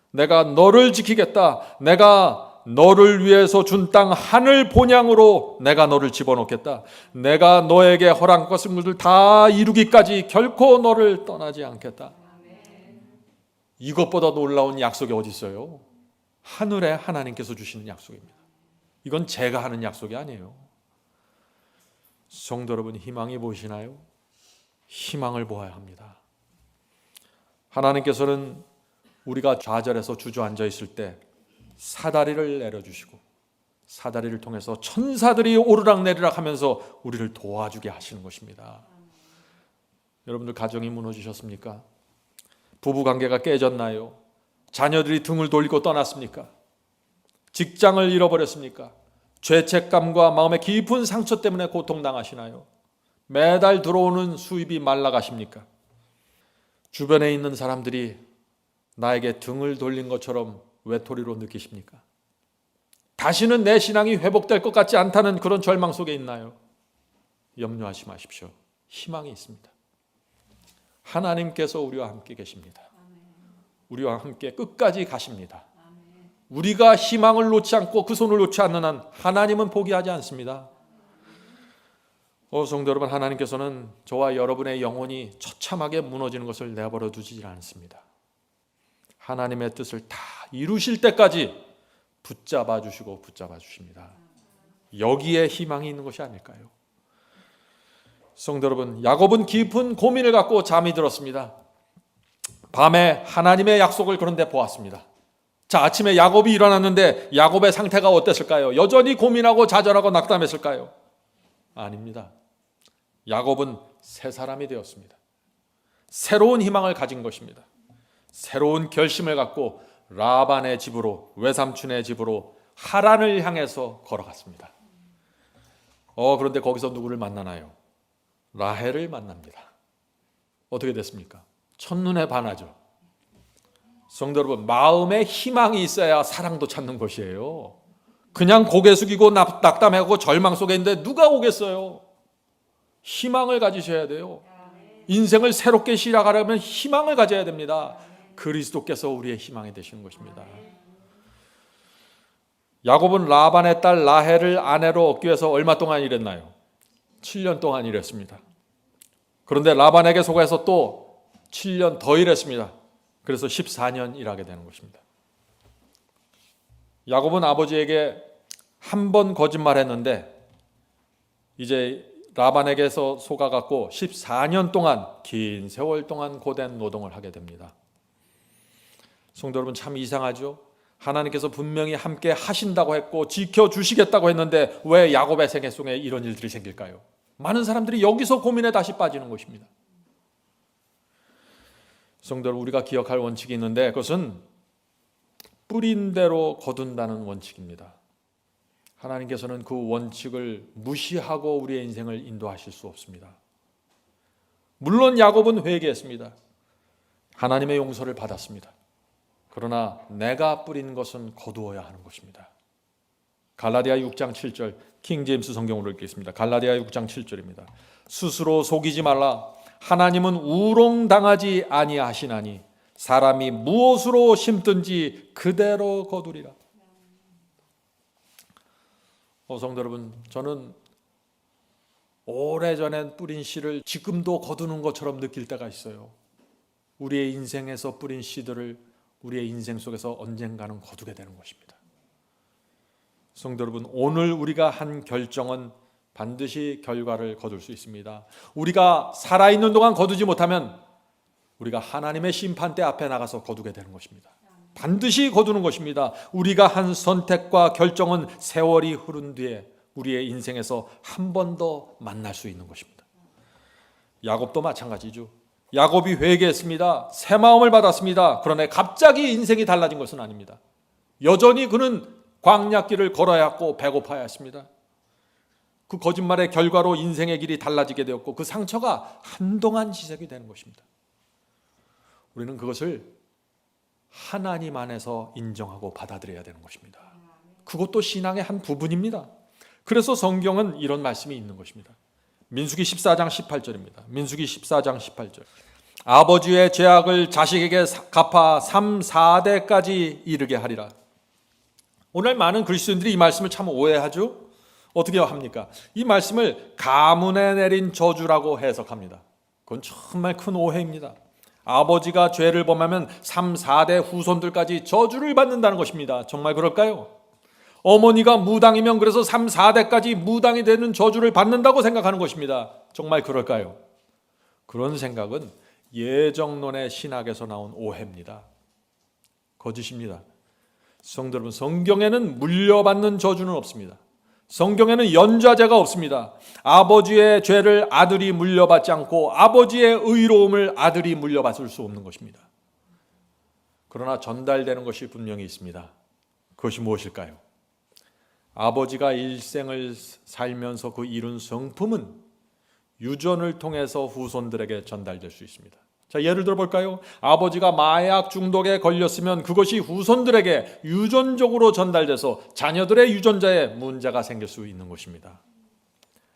내가 너를 지키겠다. 내가 너를 위해서 준 땅 하늘 본향으로 내가 너를 집어넣겠다. 내가 너에게 허락한 것을 다 이루기까지 결코 너를 떠나지 않겠다. 이것보다 놀라운 약속이 어디 있어요? 하늘에 하나님께서 주시는 약속입니다. 이건 제가 하는 약속이 아니에요. 성도 여러분, 희망이 보이시나요? 희망을 보아야 합니다. 하나님께서는 우리가 좌절해서 주저앉아 있을 때 사다리를 내려주시고 사다리를 통해서 천사들이 오르락내리락 하면서 우리를 도와주게 하시는 것입니다. 여러분들 가정이 무너지셨습니까? 부부관계가 깨졌나요? 자녀들이 등을 돌리고 떠났습니까? 직장을 잃어버렸습니까? 죄책감과 마음의 깊은 상처 때문에 고통당하시나요? 매달 들어오는 수입이 말라가십니까? 주변에 있는 사람들이 나에게 등을 돌린 것처럼 외톨이로 느끼십니까? 다시는 내 신앙이 회복될 것 같지 않다는 그런 절망 속에 있나요? 염려하지 마십시오. 희망이 있습니다. 하나님께서 우리와 함께 계십니다. 우리와 함께 끝까지 가십니다. 우리가 희망을 놓지 않고 그 손을 놓지 않는 한 하나님은 포기하지 않습니다. 성도 여러분, 하나님께서는 저와 여러분의 영혼이 처참하게 무너지는 것을 내버려 두지 않습니다. 하나님의 뜻을 다 이루실 때까지 붙잡아 주시고 붙잡아 주십니다. 여기에 희망이 있는 것이 아닐까요? 성도 여러분, 야곱은 깊은 고민을 갖고 잠이 들었습니다. 밤에 하나님의 약속을 그런데 보았습니다. 자, 아침에 야곱이 일어났는데 야곱의 상태가 어땠을까요? 여전히 고민하고 좌절하고 낙담했을까요? 아닙니다. 야곱은 새 사람이 되었습니다. 새로운 희망을 가진 것입니다. 새로운 결심을 갖고 라반의 집으로, 외삼촌의 집으로 하란을 향해서 걸어갔습니다. 그런데 거기서 누구를 만나나요? 라헬을 만납니다. 어떻게 됐습니까? 첫눈에 반하죠. 성도 여러분, 마음에 희망이 있어야 사랑도 찾는 것이에요. 그냥 고개 숙이고 낙담하고 절망 속에 있는데 누가 오겠어요? 희망을 가지셔야 돼요. 인생을 새롭게 시작하려면 희망을 가져야 됩니다. 그리스도께서 우리의 희망이 되시는 것입니다. 야곱은 라반의 딸 라헬을 아내로 얻기 위해서 얼마 동안 일했나요? 7년 동안 일했습니다. 그런데 라반에게 속아서 또 7년 더 일했습니다. 그래서 14년 일하게 되는 것입니다. 야곱은 아버지에게 한 번 거짓말했는데 이제 라반에게서 속아갖고 14년 동안, 긴 세월 동안 고된 노동을 하게 됩니다. 성도 여러분, 참 이상하죠? 하나님께서 분명히 함께 하신다고 했고 지켜주시겠다고 했는데 왜 야곱의 생애 속에 이런 일들이 생길까요? 많은 사람들이 여기서 고민에 다시 빠지는 것입니다. 성도 여러분, 우리가 기억할 원칙이 있는데 그것은 뿌린 대로 거둔다는 원칙입니다. 하나님께서는 그 원칙을 무시하고 우리의 인생을 인도하실 수 없습니다. 물론 야곱은 회개했습니다. 하나님의 용서를 받았습니다. 그러나 내가 뿌린 것은 거두어야 하는 것입니다. 갈라디아 6장 7절, 킹제임스 성경으로 읽겠습니다. 갈라디아 6장 7절입니다. 스스로 속이지 말라. 하나님은 우롱당하지 아니하시나니 사람이 무엇으로 심든지 그대로 거두리라. 성도 여러분, 저는 오래전엔 뿌린 씨를 지금도 거두는 것처럼 느낄 때가 있어요. 우리의 인생에서 뿌린 씨들을 우리의 인생 속에서 언젠가는 거두게 되는 것입니다. 성도 여러분, 오늘 우리가 한 결정은 반드시 결과를 거둘 수 있습니다. 우리가 살아있는 동안 거두지 못하면 우리가 하나님의 심판대 앞에 나가서 거두게 되는 것입니다. 반드시 거두는 것입니다. 우리가 한 선택과 결정은 세월이 흐른 뒤에 우리의 인생에서 한 번 더 만날 수 있는 것입니다. 야곱도 마찬가지죠. 야곱이 회개했습니다. 새 마음을 받았습니다. 그러나 갑자기 인생이 달라진 것은 아닙니다. 여전히 그는 광야길을 걸어야 했고 배고파야 했습니다. 그 거짓말의 결과로 인생의 길이 달라지게 되었고 그 상처가 한동안 지속이 되는 것입니다. 우리는 그것을 하나님 안에서 인정하고 받아들여야 되는 것입니다. 그것도 신앙의 한 부분입니다. 그래서 성경은 이런 말씀이 있는 것입니다. 민수기 14장 18절입니다. 민수기 14장 18절. 아버지의 죄악을 자식에게 갚아 3, 4대까지 이르게 하리라. 오늘 많은 그리스도인들이 이 말씀을 참 오해하죠. 어떻게 합니까? 이 말씀을 가문에 내린 저주라고 해석합니다. 그건 정말 큰 오해입니다. 아버지가 죄를 범하면 3, 4대 후손들까지 저주를 받는다는 것입니다. 정말 그럴까요? 어머니가 무당이면 그래서 3, 4대까지 무당이 되는 저주를 받는다고 생각하는 것입니다. 정말 그럴까요? 그런 생각은 예정론의 신학에서 나온 오해입니다. 거짓입니다. 성도 여러분, 성경에는 물려받는 저주는 없습니다. 성경에는 연좌제가 없습니다. 아버지의 죄를 아들이 물려받지 않고 아버지의 의로움을 아들이 물려받을 수 없는 것입니다. 그러나 전달되는 것이 분명히 있습니다. 그것이 무엇일까요? 아버지가 일생을 살면서 그 이룬 성품은 유전을 통해서 후손들에게 전달될 수 있습니다. 자, 예를 들어 볼까요? 아버지가 마약 중독에 걸렸으면 그것이 후손들에게 유전적으로 전달돼서 자녀들의 유전자에 문제가 생길 수 있는 것입니다.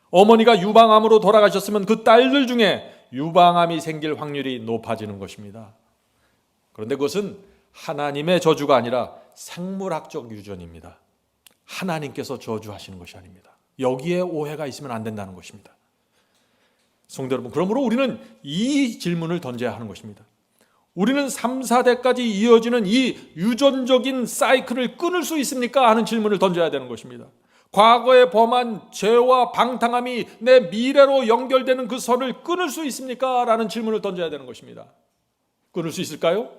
어머니가 유방암으로 돌아가셨으면 그 딸들 중에 유방암이 생길 확률이 높아지는 것입니다. 그런데 그것은 하나님의 저주가 아니라 생물학적 유전입니다. 하나님께서 저주하시는 것이 아닙니다. 여기에 오해가 있으면 안 된다는 것입니다. 성도 여러분, 그러므로 우리는 이 질문을 던져야 하는 것입니다. 우리는 3, 4대까지 이어지는 이 유전적인 사이클을 끊을 수 있습니까? 하는 질문을 던져야 되는 것입니다. 과거에 범한 죄와 방탕함이 내 미래로 연결되는 그 선을 끊을 수 있습니까? 라는 질문을 던져야 되는 것입니다. 끊을 수 있을까요?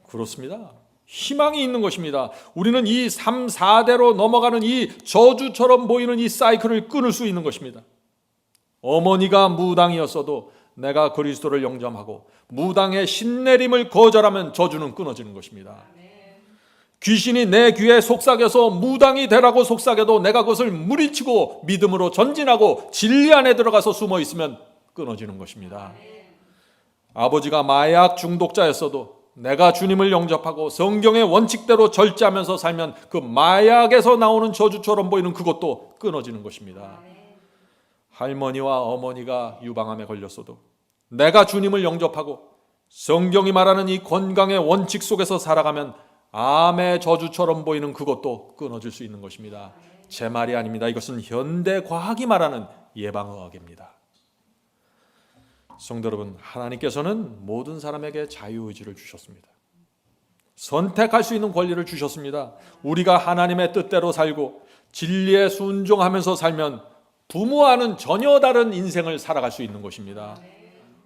그렇습니다. 희망이 있는 것입니다. 우리는 이 3, 4대로 넘어가는 이 저주처럼 보이는 이 사이클을 끊을 수 있는 것입니다. 어머니가 무당이었어도 내가 그리스도를 영접하고 무당의 신내림을 거절하면 저주는 끊어지는 것입니다. 귀신이 내 귀에 속삭여서 무당이 되라고 속삭여도 내가 그것을 물리치고 믿음으로 전진하고 진리 안에 들어가서 숨어 있으면 끊어지는 것입니다. 아버지가 마약 중독자였어도 내가 주님을 영접하고 성경의 원칙대로 절제하면서 살면 그 마약에서 나오는 저주처럼 보이는 그것도 끊어지는 것입니다. 할머니와 어머니가 유방암에 걸렸어도 내가 주님을 영접하고 성경이 말하는 이 건강의 원칙 속에서 살아가면 암의 저주처럼 보이는 그것도 끊어질 수 있는 것입니다. 제 말이 아닙니다. 이것은 현대 과학이 말하는 예방의학입니다. 성도 여러분, 하나님께서는 모든 사람에게 자유의지를 주셨습니다. 선택할 수 있는 권리를 주셨습니다. 우리가 하나님의 뜻대로 살고 진리에 순종하면서 살면 부모와는 전혀 다른 인생을 살아갈 수 있는 것입니다.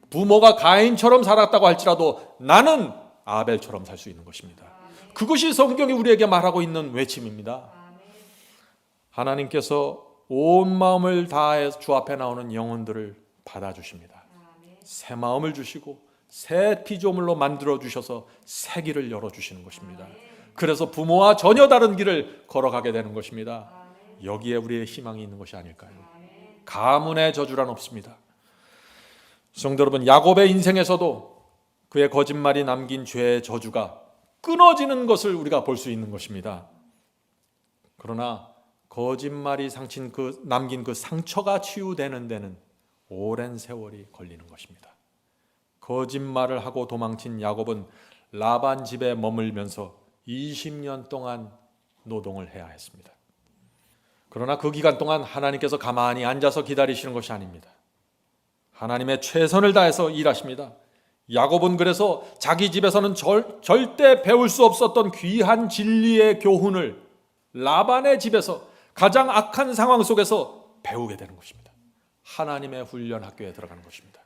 부모가 가인처럼 살았다고 할지라도 나는 아벨처럼 살 수 있는 것입니다. 그것이 성경이 우리에게 말하고 있는 외침입니다. 하나님께서 온 마음을 다해 주 앞에 나오는 영혼들을 받아주십니다. 새 마음을 주시고 새 피조물로 만들어 주셔서 새 길을 열어주시는 것입니다. 그래서 부모와 전혀 다른 길을 걸어가게 되는 것입니다. 여기에 우리의 희망이 있는 것이 아닐까요? 가문의 저주란 없습니다. 성도 여러분, 야곱의 인생에서도 그의 거짓말이 남긴 죄의 저주가 끊어지는 것을 우리가 볼 수 있는 것입니다. 그러나 거짓말이 남긴 그 상처가 치유되는 데는 오랜 세월이 걸리는 것입니다. 거짓말을 하고 도망친 야곱은 라반 집에 머물면서 20년 동안 노동을 해야 했습니다. 그러나 그 기간 동안 하나님께서 가만히 앉아서 기다리시는 것이 아닙니다. 하나님의 최선을 다해서 일하십니다. 야곱은 그래서 자기 집에서는 절대 배울 수 없었던 귀한 진리의 교훈을 라반의 집에서 가장 악한 상황 속에서 배우게 되는 것입니다. 하나님의 훈련 학교에 들어가는 것입니다.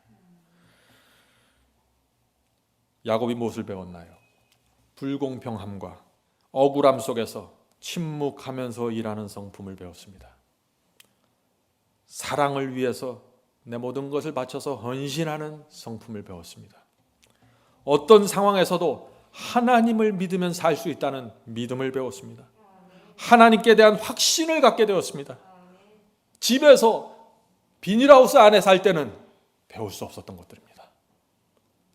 야곱이 무엇을 배웠나요? 불공평함과 억울함 속에서 침묵하면서 일하는 성품을 배웠습니다. 사랑을 위해서 내 모든 것을 바쳐서 헌신하는 성품을 배웠습니다. 어떤 상황에서도 하나님을 믿으면 살 수 있다는 믿음을 배웠습니다. 하나님께 대한 확신을 갖게 되었습니다. 집에서 비닐하우스 안에 살 때는 배울 수 없었던 것들입니다.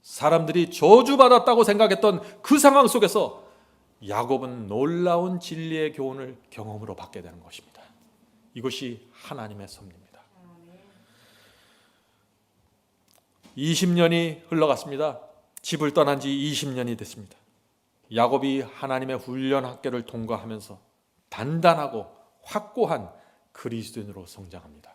사람들이 저주받았다고 생각했던 그 상황 속에서 야곱은 놀라운 진리의 교훈을 경험으로 받게 되는 것입니다. 이것이 하나님의 섭리입니다. 20년이 흘러갔습니다. 집을 떠난 지 20년이 됐습니다. 야곱이 하나님의 훈련 학교를 통과하면서 단단하고 확고한 그리스도인으로 성장합니다.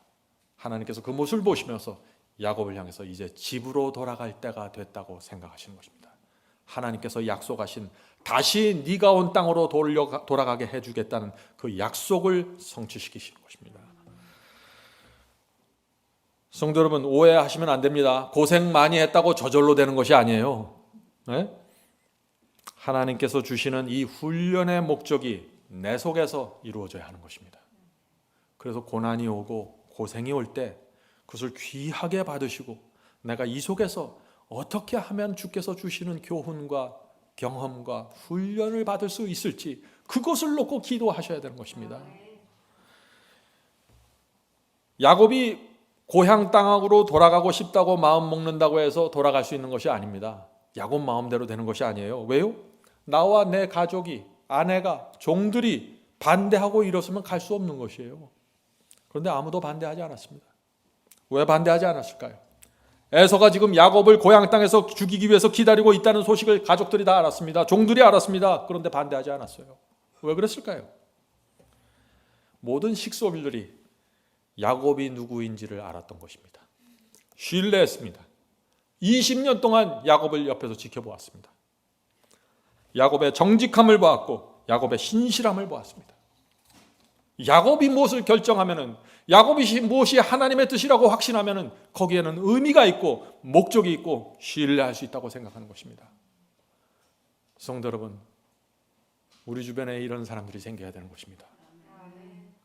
하나님께서 그 모습을 보시면서 야곱을 향해서 이제 집으로 돌아갈 때가 됐다고 생각하시는 것입니다. 하나님께서 약속하신 다시 네가 온 땅으로 돌아가게 해주겠다는 그 약속을 성취시키시는 것입니다. 성도 여러분, 오해하시면 안 됩니다. 고생 많이 했다고 저절로 되는 것이 아니에요. 네? 하나님께서 주시는 이 훈련의 목적이 내 속에서 이루어져야 하는 것입니다. 그래서 고난이 오고 고생이 올 때 그것을 귀하게 받으시고 내가 이 속에서 어떻게 하면 주께서 주시는 교훈과 경험과 훈련을 받을 수 있을지 그것을 놓고 기도하셔야 되는 것입니다. 야곱이 고향 땅으로 돌아가고 싶다고 마음 먹는다고 해서 돌아갈 수 있는 것이 아닙니다. 야곱 마음대로 되는 것이 아니에요. 왜요? 나와 내 가족이, 아내가, 종들이 반대하고 이러으면 갈 수 없는 것이에요. 그런데 아무도 반대하지 않았습니다. 왜 반대하지 않았을까요? 에서가 지금 야곱을 고향 땅에서 죽이기 위해서 기다리고 있다는 소식을 가족들이 다 알았습니다. 종들이 알았습니다. 그런데 반대하지 않았어요. 왜 그랬을까요? 모든 식소들이 야곱이 누구인지를 알았던 것입니다. 신뢰했습니다. 20년 동안 야곱을 옆에서 지켜보았습니다. 야곱의 정직함을 보았고 야곱의 신실함을 보았습니다. 야곱이 무엇을 결정하면은, 야곱이 무엇이 하나님의 뜻이라고 확신하면은 거기에는 의미가 있고 목적이 있고 신뢰할 수 있다고 생각하는 것입니다. 성도 여러분, 우리 주변에 이런 사람들이 생겨야 되는 것입니다.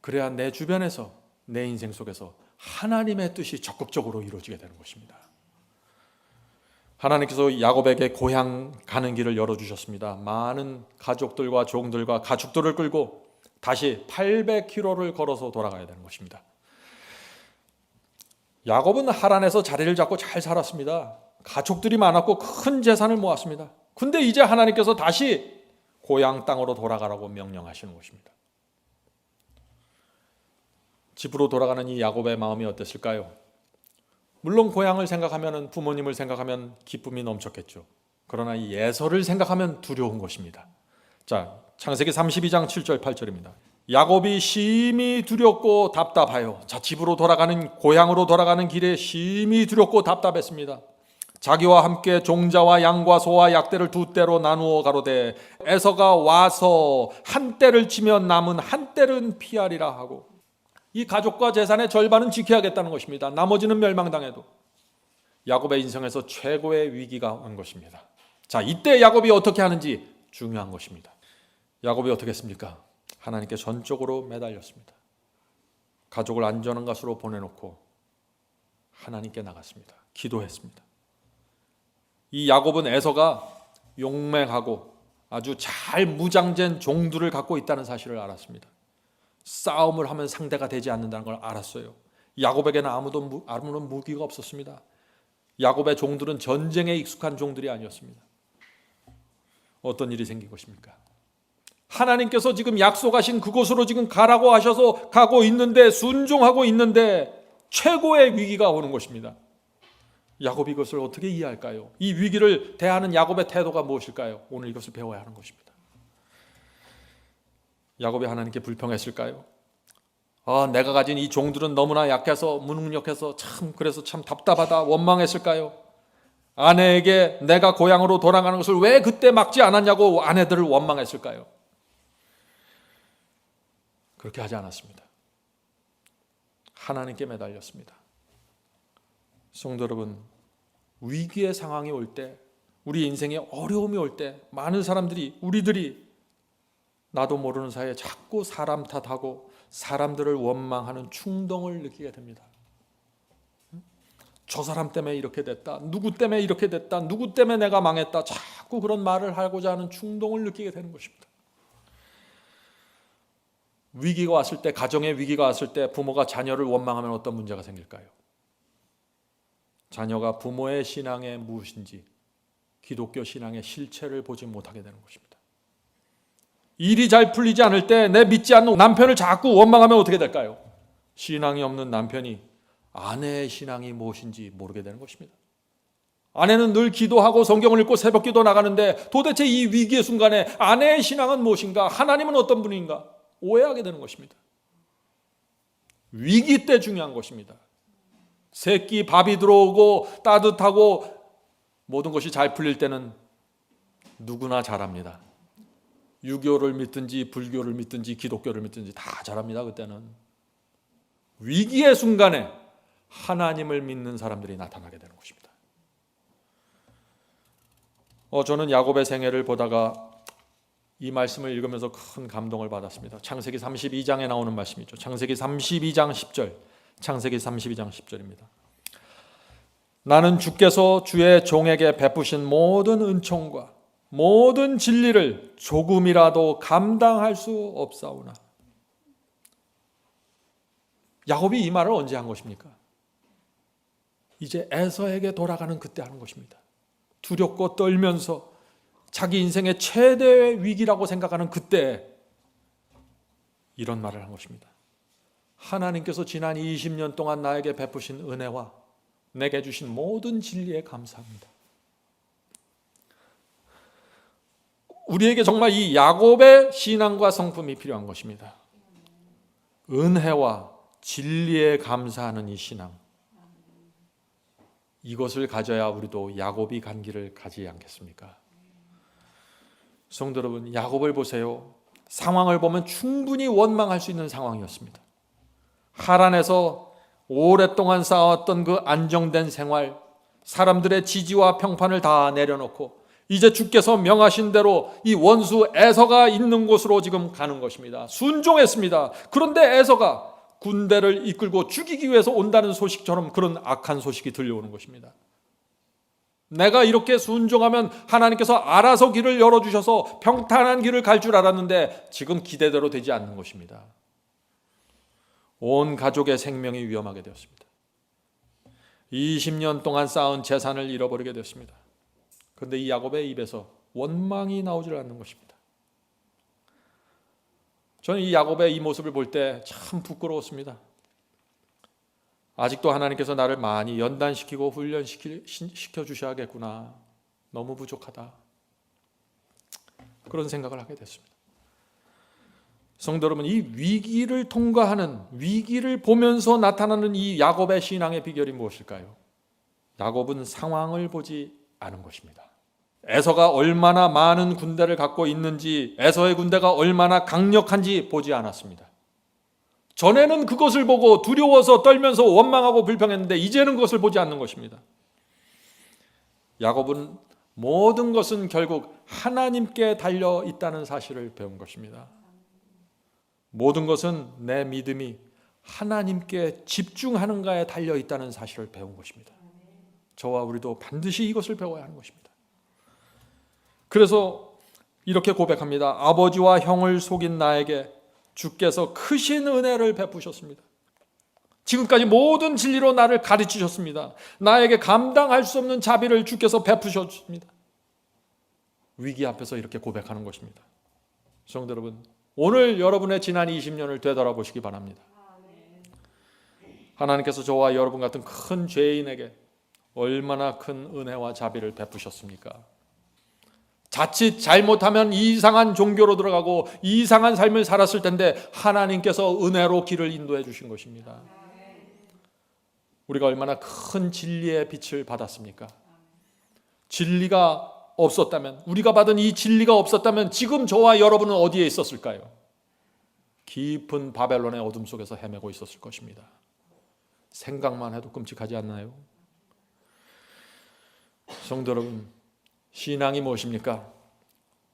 그래야 내 주변에서, 내 인생 속에서 하나님의 뜻이 적극적으로 이루어지게 되는 것입니다. 하나님께서 야곱에게 고향 가는 길을 열어주셨습니다. 많은 가족들과 종들과 가축들을 끌고 다시 800km를 걸어서 돌아가야 되는 것입니다. 야곱은 하란에서 자리를 잡고 잘 살았습니다. 가족들이 많았고 큰 재산을 모았습니다. 근데 이제 하나님께서 다시 고향 땅으로 돌아가라고 명령하시는 것입니다. 집으로 돌아가는 이 야곱의 마음이 어땠을까요? 물론 고향을 생각하면, 부모님을 생각하면 기쁨이 넘쳤겠죠. 그러나 이 예서를 생각하면 두려운 것입니다. 자, 창세기 32장 7절 8절입니다. 야곱이 심히 두렵고 답답하여, 자, 집으로 돌아가는, 고향으로 돌아가는 길에 심히 두렵고 답답했습니다. 자기와 함께 종자와 양과 소와 약대를 두 떼로 나누어 가로되 에서가 와서 한 떼를 치면 남은 한 떼는 피하리라 하고, 이 가족과 재산의 절반은 지켜야겠다는 것입니다. 나머지는 멸망당해도. 야곱의 인생에서 최고의 위기가 온 것입니다. 자, 이때 야곱이 어떻게 하는지 중요한 것입니다. 야곱이 어떻게 했습니까? 하나님께 전적으로 매달렸습니다. 가족을 안전한 곳으로 보내놓고 하나님께 나갔습니다. 기도했습니다. 이 야곱은 에서가 용맹하고 아주 잘 무장된 종들을 갖고 있다는 사실을 알았습니다. 싸움을 하면 상대가 되지 않는다는 걸 알았어요. 야곱에게는 아무런 무기가 없었습니다. 야곱의 종들은 전쟁에 익숙한 종들이 아니었습니다. 어떤 일이 생긴 것입니까? 하나님께서 지금 약속하신 그곳으로 지금 가라고 하셔서 가고 있는데, 순종하고 있는데 최고의 위기가 오는 것입니다. 야곱이 이것을 어떻게 이해할까요? 이 위기를 대하는 야곱의 태도가 무엇일까요? 오늘 이것을 배워야 하는 것입니다. 야곱이 하나님께 불평했을까요? 내가 가진 이 종들은 너무나 약해서, 무능력해서 그래서 참 답답하다, 원망했을까요? 아내에게 내가 고향으로 돌아가는 것을 왜 그때 막지 않았냐고 아내들을 원망했을까요? 그렇게 하지 않았습니다. 하나님께 매달렸습니다. 성도 여러분, 위기의 상황이 올 때, 우리 인생에 어려움이 올 때 많은 사람들이, 우리들이 나도 모르는 사이에 자꾸 사람 탓하고 사람들을 원망하는 충동을 느끼게 됩니다. 저 사람 때문에 이렇게 됐다, 누구 때문에 이렇게 됐다, 누구 때문에 내가 망했다, 자꾸 그런 말을 하고자 하는 충동을 느끼게 되는 것입니다. 위기가 왔을 때, 가정의 위기가 왔을 때 부모가 자녀를 원망하면 어떤 문제가 생길까요? 자녀가 부모의 신앙에 무엇인지, 기독교 신앙의 실체를 보지 못하게 되는 것입니다. 일이 잘 풀리지 않을 때 내 믿지 않는 남편을 자꾸 원망하면 어떻게 될까요? 신앙이 없는 남편이 아내의 신앙이 무엇인지 모르게 되는 것입니다. 아내는 늘 기도하고 성경을 읽고 새벽기도 나가는데 도대체 이 위기의 순간에 아내의 신앙은 무엇인가? 하나님은 어떤 분인가? 오해하게 되는 것입니다. 위기 때 중요한 것입니다. 새끼 밥이 들어오고 따뜻하고 모든 것이 잘 풀릴 때는 누구나 잘합니다. 유교를 믿든지 불교를 믿든지 기독교를 믿든지 다 잘합니다. 그때는 위기의 순간에 하나님을 믿는 사람들이 나타나게 되는 것입니다. 저는 야곱의 생애를 보다가 이 말씀을 읽으면서 큰 감동을 받았습니다. 창세기 32장에 나오는 말씀이죠. 창세기 32장 10절. 창세기 32장 10절입니다. 나는 주께서 주의 종에게 베푸신 모든 은총과 모든 진리를 조금이라도 감당할 수 없사오나. 야곱이 이 말을 언제 한 것입니까? 이제 에서에게 돌아가는 그때 하는 것입니다. 두렵고 떨면서 자기 인생의 최대의 위기라고 생각하는 그때 이런 말을 한 것입니다. 하나님께서 지난 20년 동안 나에게 베푸신 은혜와 내게 주신 모든 진리에 감사합니다. 우리에게 정말 이 야곱의 신앙과 성품이 필요한 것입니다. 은혜와 진리에 감사하는 이 신앙, 이것을 가져야 우리도 야곱이 간 길을 가지 않겠습니까? 성도 여러분, 야곱을 보세요. 상황을 보면 충분히 원망할 수 있는 상황이었습니다. 하란에서 오랫동안 쌓아왔던 그 안정된 생활, 사람들의 지지와 평판을 다 내려놓고 이제 주께서 명하신 대로 이 원수 에서가 있는 곳으로 지금 가는 것입니다. 순종했습니다. 그런데 에서가 군대를 이끌고 죽이기 위해서 온다는 소식처럼 그런 악한 소식이 들려오는 것입니다. 내가 이렇게 순종하면 하나님께서 알아서 길을 열어주셔서 평탄한 길을 갈 줄 알았는데 지금 기대대로 되지 않는 것입니다. 온 가족의 생명이 위험하게 되었습니다. 20년 동안 쌓은 재산을 잃어버리게 되었습니다. 그런데 이 야곱의 입에서 원망이 나오질 않는 것입니다. 저는 이 야곱의 이 모습을 볼 때 참 부끄러웠습니다. 아직도 하나님께서 나를 많이 연단시키고 훈련시켜 주셔야겠구나. 너무 부족하다. 그런 생각을 하게 됐습니다. 성도 여러분, 이 위기를 통과하는, 위기를 보면서 나타나는 이 야곱의 신앙의 비결이 무엇일까요? 야곱은 상황을 보지 않은 것입니다. 에서가 얼마나 많은 군대를 갖고 있는지, 에서의 군대가 얼마나 강력한지 보지 않았습니다. 전에는 그것을 보고 두려워서 떨면서 원망하고 불평했는데 이제는 그것을 보지 않는 것입니다. 야곱은 모든 것은 결국 하나님께 달려 있다는 사실을 배운 것입니다. 모든 것은 내 믿음이 하나님께 집중하는가에 달려 있다는 사실을 배운 것입니다. 저와 우리도 반드시 이것을 배워야 하는 것입니다. 그래서 이렇게 고백합니다. 아버지와 형을 속인 나에게 주께서 크신 은혜를 베푸셨습니다. 지금까지 모든 진리로 나를 가르치셨습니다. 나에게 감당할 수 없는 자비를 주께서 베푸셨습니다. 위기 앞에서 이렇게 고백하는 것입니다. 성도 여러분, 오늘 여러분의 지난 20년을 되돌아보시기 바랍니다. 하나님께서 저와 여러분 같은 큰 죄인에게 얼마나 큰 은혜와 자비를 베푸셨습니까? 자칫 잘못하면 이상한 종교로 들어가고 이상한 삶을 살았을 텐데 하나님께서 은혜로 길을 인도해 주신 것입니다. 우리가 얼마나 큰 진리의 빛을 받았습니까? 진리가 없었다면, 우리가 받은 이 진리가 없었다면 지금 저와 여러분은 어디에 있었을까요? 깊은 바벨론의 어둠 속에서 헤매고 있었을 것입니다. 생각만 해도 끔찍하지 않나요? 성도 여러분, 신앙이 무엇입니까?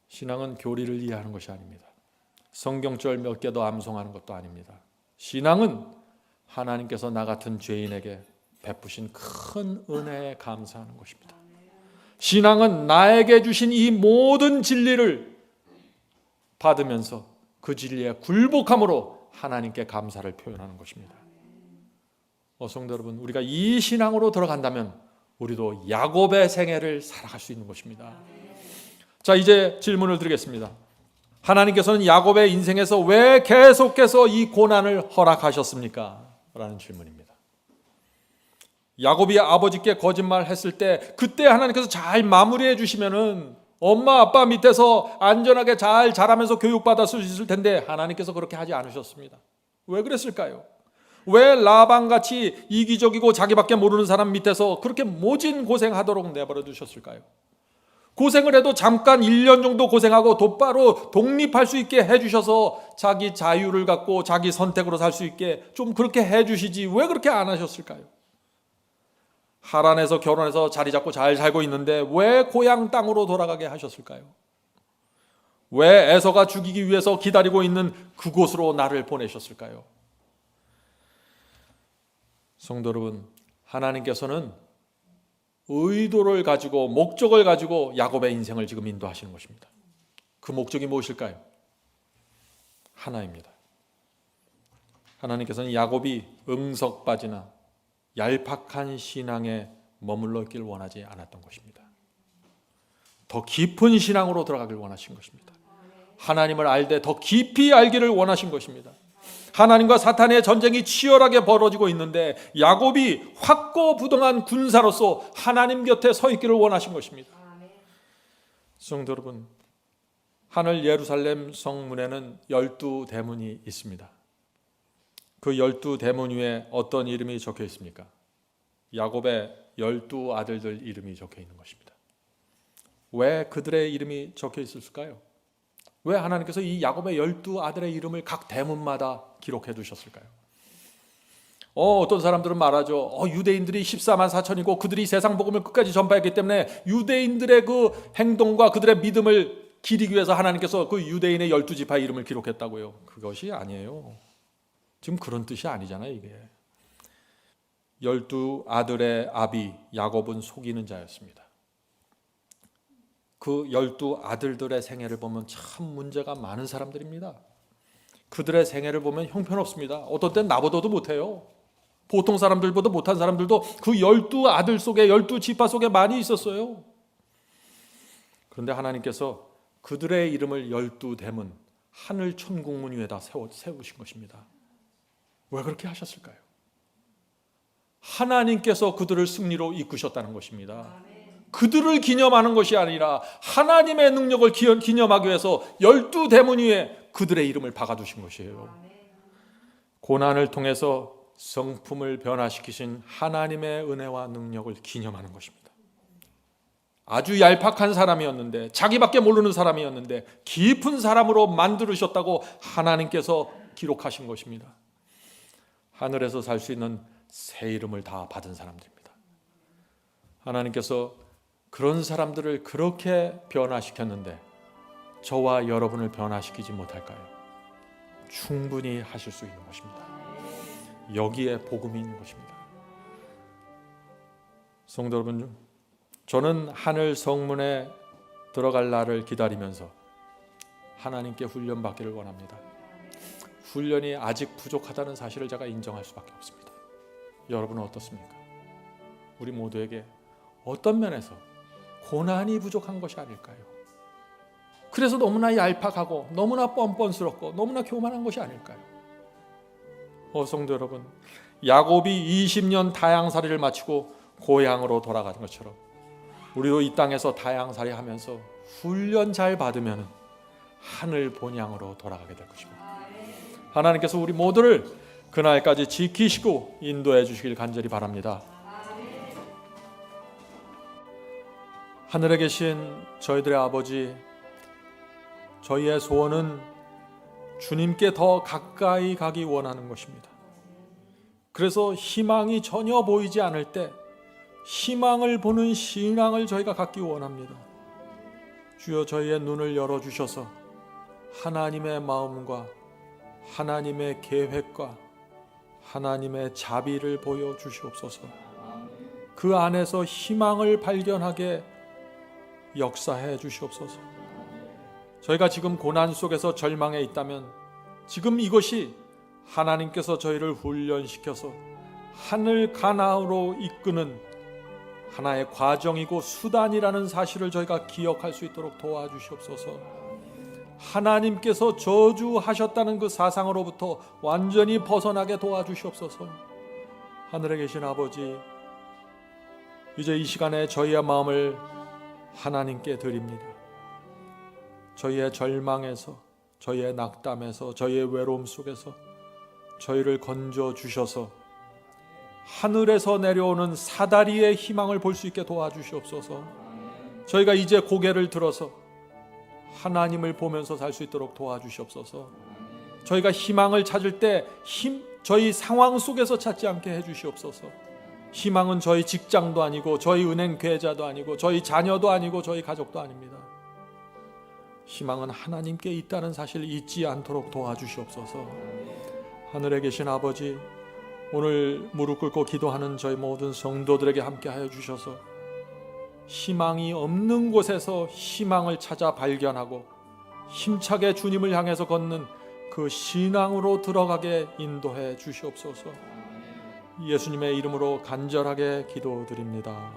신앙은 교리를 이해하는 것이 아닙니다. 성경절 몇 개 더 암송하는 것도 아닙니다. 신앙은 하나님께서 나 같은 죄인에게 베푸신 큰 은혜에 감사하는 것입니다. 신앙은 나에게 주신 이 모든 진리를 받으면서 그 진리에 굴복함으로 하나님께 감사를 표현하는 것입니다. 성도 여러분, 우리가 이 신앙으로 들어간다면 우리도 야곱의 생애를 살아갈 수 있는 것입니다. 자, 이제 질문을 드리겠습니다. 하나님께서는 야곱의 인생에서 왜 계속해서 이 고난을 허락하셨습니까? 라는 질문입니다. 야곱이 아버지께 거짓말했을 때 그때 하나님께서 잘 마무리해 주시면은 엄마 아빠 밑에서 안전하게 잘 자라면서 교육받았을 수 있을 텐데 하나님께서 그렇게 하지 않으셨습니다. 왜 그랬을까요? 왜 라반같이 이기적이고 자기밖에 모르는 사람 밑에서 그렇게 모진 고생하도록 내버려 두셨을까요? 고생을 해도 잠깐 1년 정도 고생하고 곧바로 독립할 수 있게 해주셔서 자기 자유를 갖고 자기 선택으로 살 수 있게 좀 그렇게 해주시지 왜 그렇게 안 하셨을까요? 하란에서 결혼해서 자리 잡고 잘 살고 있는데 왜 고향 땅으로 돌아가게 하셨을까요? 왜 에서가 죽이기 위해서 기다리고 있는 그곳으로 나를 보내셨을까요? 성도 여러분, 하나님께서는 의도를 가지고 목적을 가지고 야곱의 인생을 지금 인도하시는 것입니다. 그 목적이 무엇일까요? 하나입니다. 하나님께서는 야곱이 응석바지나 얄팍한 신앙에 머물러 있길 원하지 않았던 것입니다. 더 깊은 신앙으로 들어가길 원하신 것입니다. 하나님을 알되 더 깊이 알기를 원하신 것입니다. 하나님과 사탄의 전쟁이 치열하게 벌어지고 있는데 야곱이 확고부동한 군사로서 하나님 곁에 서 있기를 원하신 것입니다. 성도 여러분, 하늘 예루살렘 성문에는 12대문이 있습니다. 그 12대문 위에 어떤 이름이 적혀 있습니까? 야곱의 12아들들 이름이 적혀 있는 것입니다. 왜 그들의 이름이 적혀 있을까요? 왜 하나님께서 이 야곱의 12아들의 이름을 각 대문마다 기록해 두셨을까요? 어떤 사람들은 말하죠. 유대인들이 14만 4천이고 그들이 세상 복음을 끝까지 전파했기 때문에 유대인들의 그 행동과 그들의 믿음을 기리기 위해서 하나님께서 그 유대인의 12지파의 이름을 기록했다고요. 그것이 아니에요. 지금 그런 뜻이 아니잖아요. 이게 12아들의 아비 야곱은 속이는 자였습니다. 그 12아들들의 생애를 보면 참 문제가 많은 사람들입니다. 그들의 생애를 보면 형편없습니다. 어떤 땐 나보다도 못해요. 보통 사람들보다 못한 사람들도 그 12아들 속에 12지파 속에 많이 있었어요. 그런데 하나님께서 그들의 이름을 12대문 하늘 천국문 위에다 세우신 것입니다. 왜 그렇게 하셨을까요? 하나님께서 그들을 승리로 이끄셨다는 것입니다. 그들을 기념하는 것이 아니라 하나님의 능력을 기념하기 위해서 12대문 위에 그들의 이름을 박아두신 것이에요. 고난을 통해서 성품을 변화시키신 하나님의 은혜와 능력을 기념하는 것입니다. 아주 얄팍한 사람이었는데, 자기밖에 모르는 사람이었는데 깊은 사람으로 만들으셨다고 하나님께서 기록하신 것입니다. 하늘에서 살 수 있는 새 이름을 다 받은 사람들입니다. 하나님께서 그런 사람들을 그렇게 변화시켰는데 저와 여러분을 변화시키지 못할까요? 충분히 하실 수 있는 것입니다. 여기에 복음이 있는 것입니다. 성도 여러분, 저는 하늘 성문에 들어갈 날을 기다리면서 하나님께 훈련받기를 원합니다. 훈련이 아직 부족하다는 사실을 제가 인정할 수밖에 없습니다. 여러분은 어떻습니까? 우리 모두에게 어떤 면에서 고난이 부족한 것이 아닐까요? 그래서 너무나 얄팍하고 너무나 뻔뻔스럽고 너무나 교만한 것이 아닐까요? 성도 여러분, 야곱이 20년 다양살이를 마치고 고향으로 돌아가는 것처럼 우리도 이 땅에서 다양살이 하면서 훈련 잘 받으면 하늘 본향으로 돌아가게 될 것입니다. 하나님께서 우리 모두를 그날까지 지키시고 인도해 주시길 간절히 바랍니다. 하늘에 계신 저희들의 아버지, 저희의 소원은 주님께 더 가까이 가기 원하는 것입니다. 그래서 희망이 전혀 보이지 않을 때 희망을 보는 신앙을 저희가 갖기 원합니다. 주여, 저희의 눈을 열어주셔서 하나님의 마음과 하나님의 계획과 하나님의 자비를 보여주시옵소서. 그 안에서 희망을 발견하게 역사해 주시옵소서. 저희가 지금 고난 속에서 절망해 있다면 지금 이것이 하나님께서 저희를 훈련시켜서 하늘 가나안으로 이끄는 하나의 과정이고 수단이라는 사실을 저희가 기억할 수 있도록 도와주시옵소서. 하나님께서 저주하셨다는 그 사상으로부터 완전히 벗어나게 도와주시옵소서. 하늘에 계신 아버지, 이제 이 시간에 저희의 마음을 하나님께 드립니다. 저희의 절망에서, 저희의 낙담에서, 저희의 외로움 속에서 저희를 건져 주셔서 하늘에서 내려오는 사다리의 희망을 볼 수 있게 도와주시옵소서. 저희가 이제 고개를 들어서 하나님을 보면서 살 수 있도록 도와주시옵소서. 저희가 희망을 찾을 때 저희 상황 속에서 찾지 않게 해주시옵소서. 희망은 저희 직장도 아니고 저희 은행 계좌도 아니고 저희 자녀도 아니고 저희 가족도 아닙니다. 희망은 하나님께 있다는 사실을 잊지 않도록 도와주시옵소서. 하늘에 계신 아버지, 오늘 무릎 꿇고 기도하는 저희 모든 성도들에게 함께하여 주셔서 희망이 없는 곳에서 희망을 찾아 발견하고 힘차게 주님을 향해서 걷는 그 신앙으로 들어가게 인도해 주시옵소서. 예수님의 이름으로 간절하게 기도드립니다.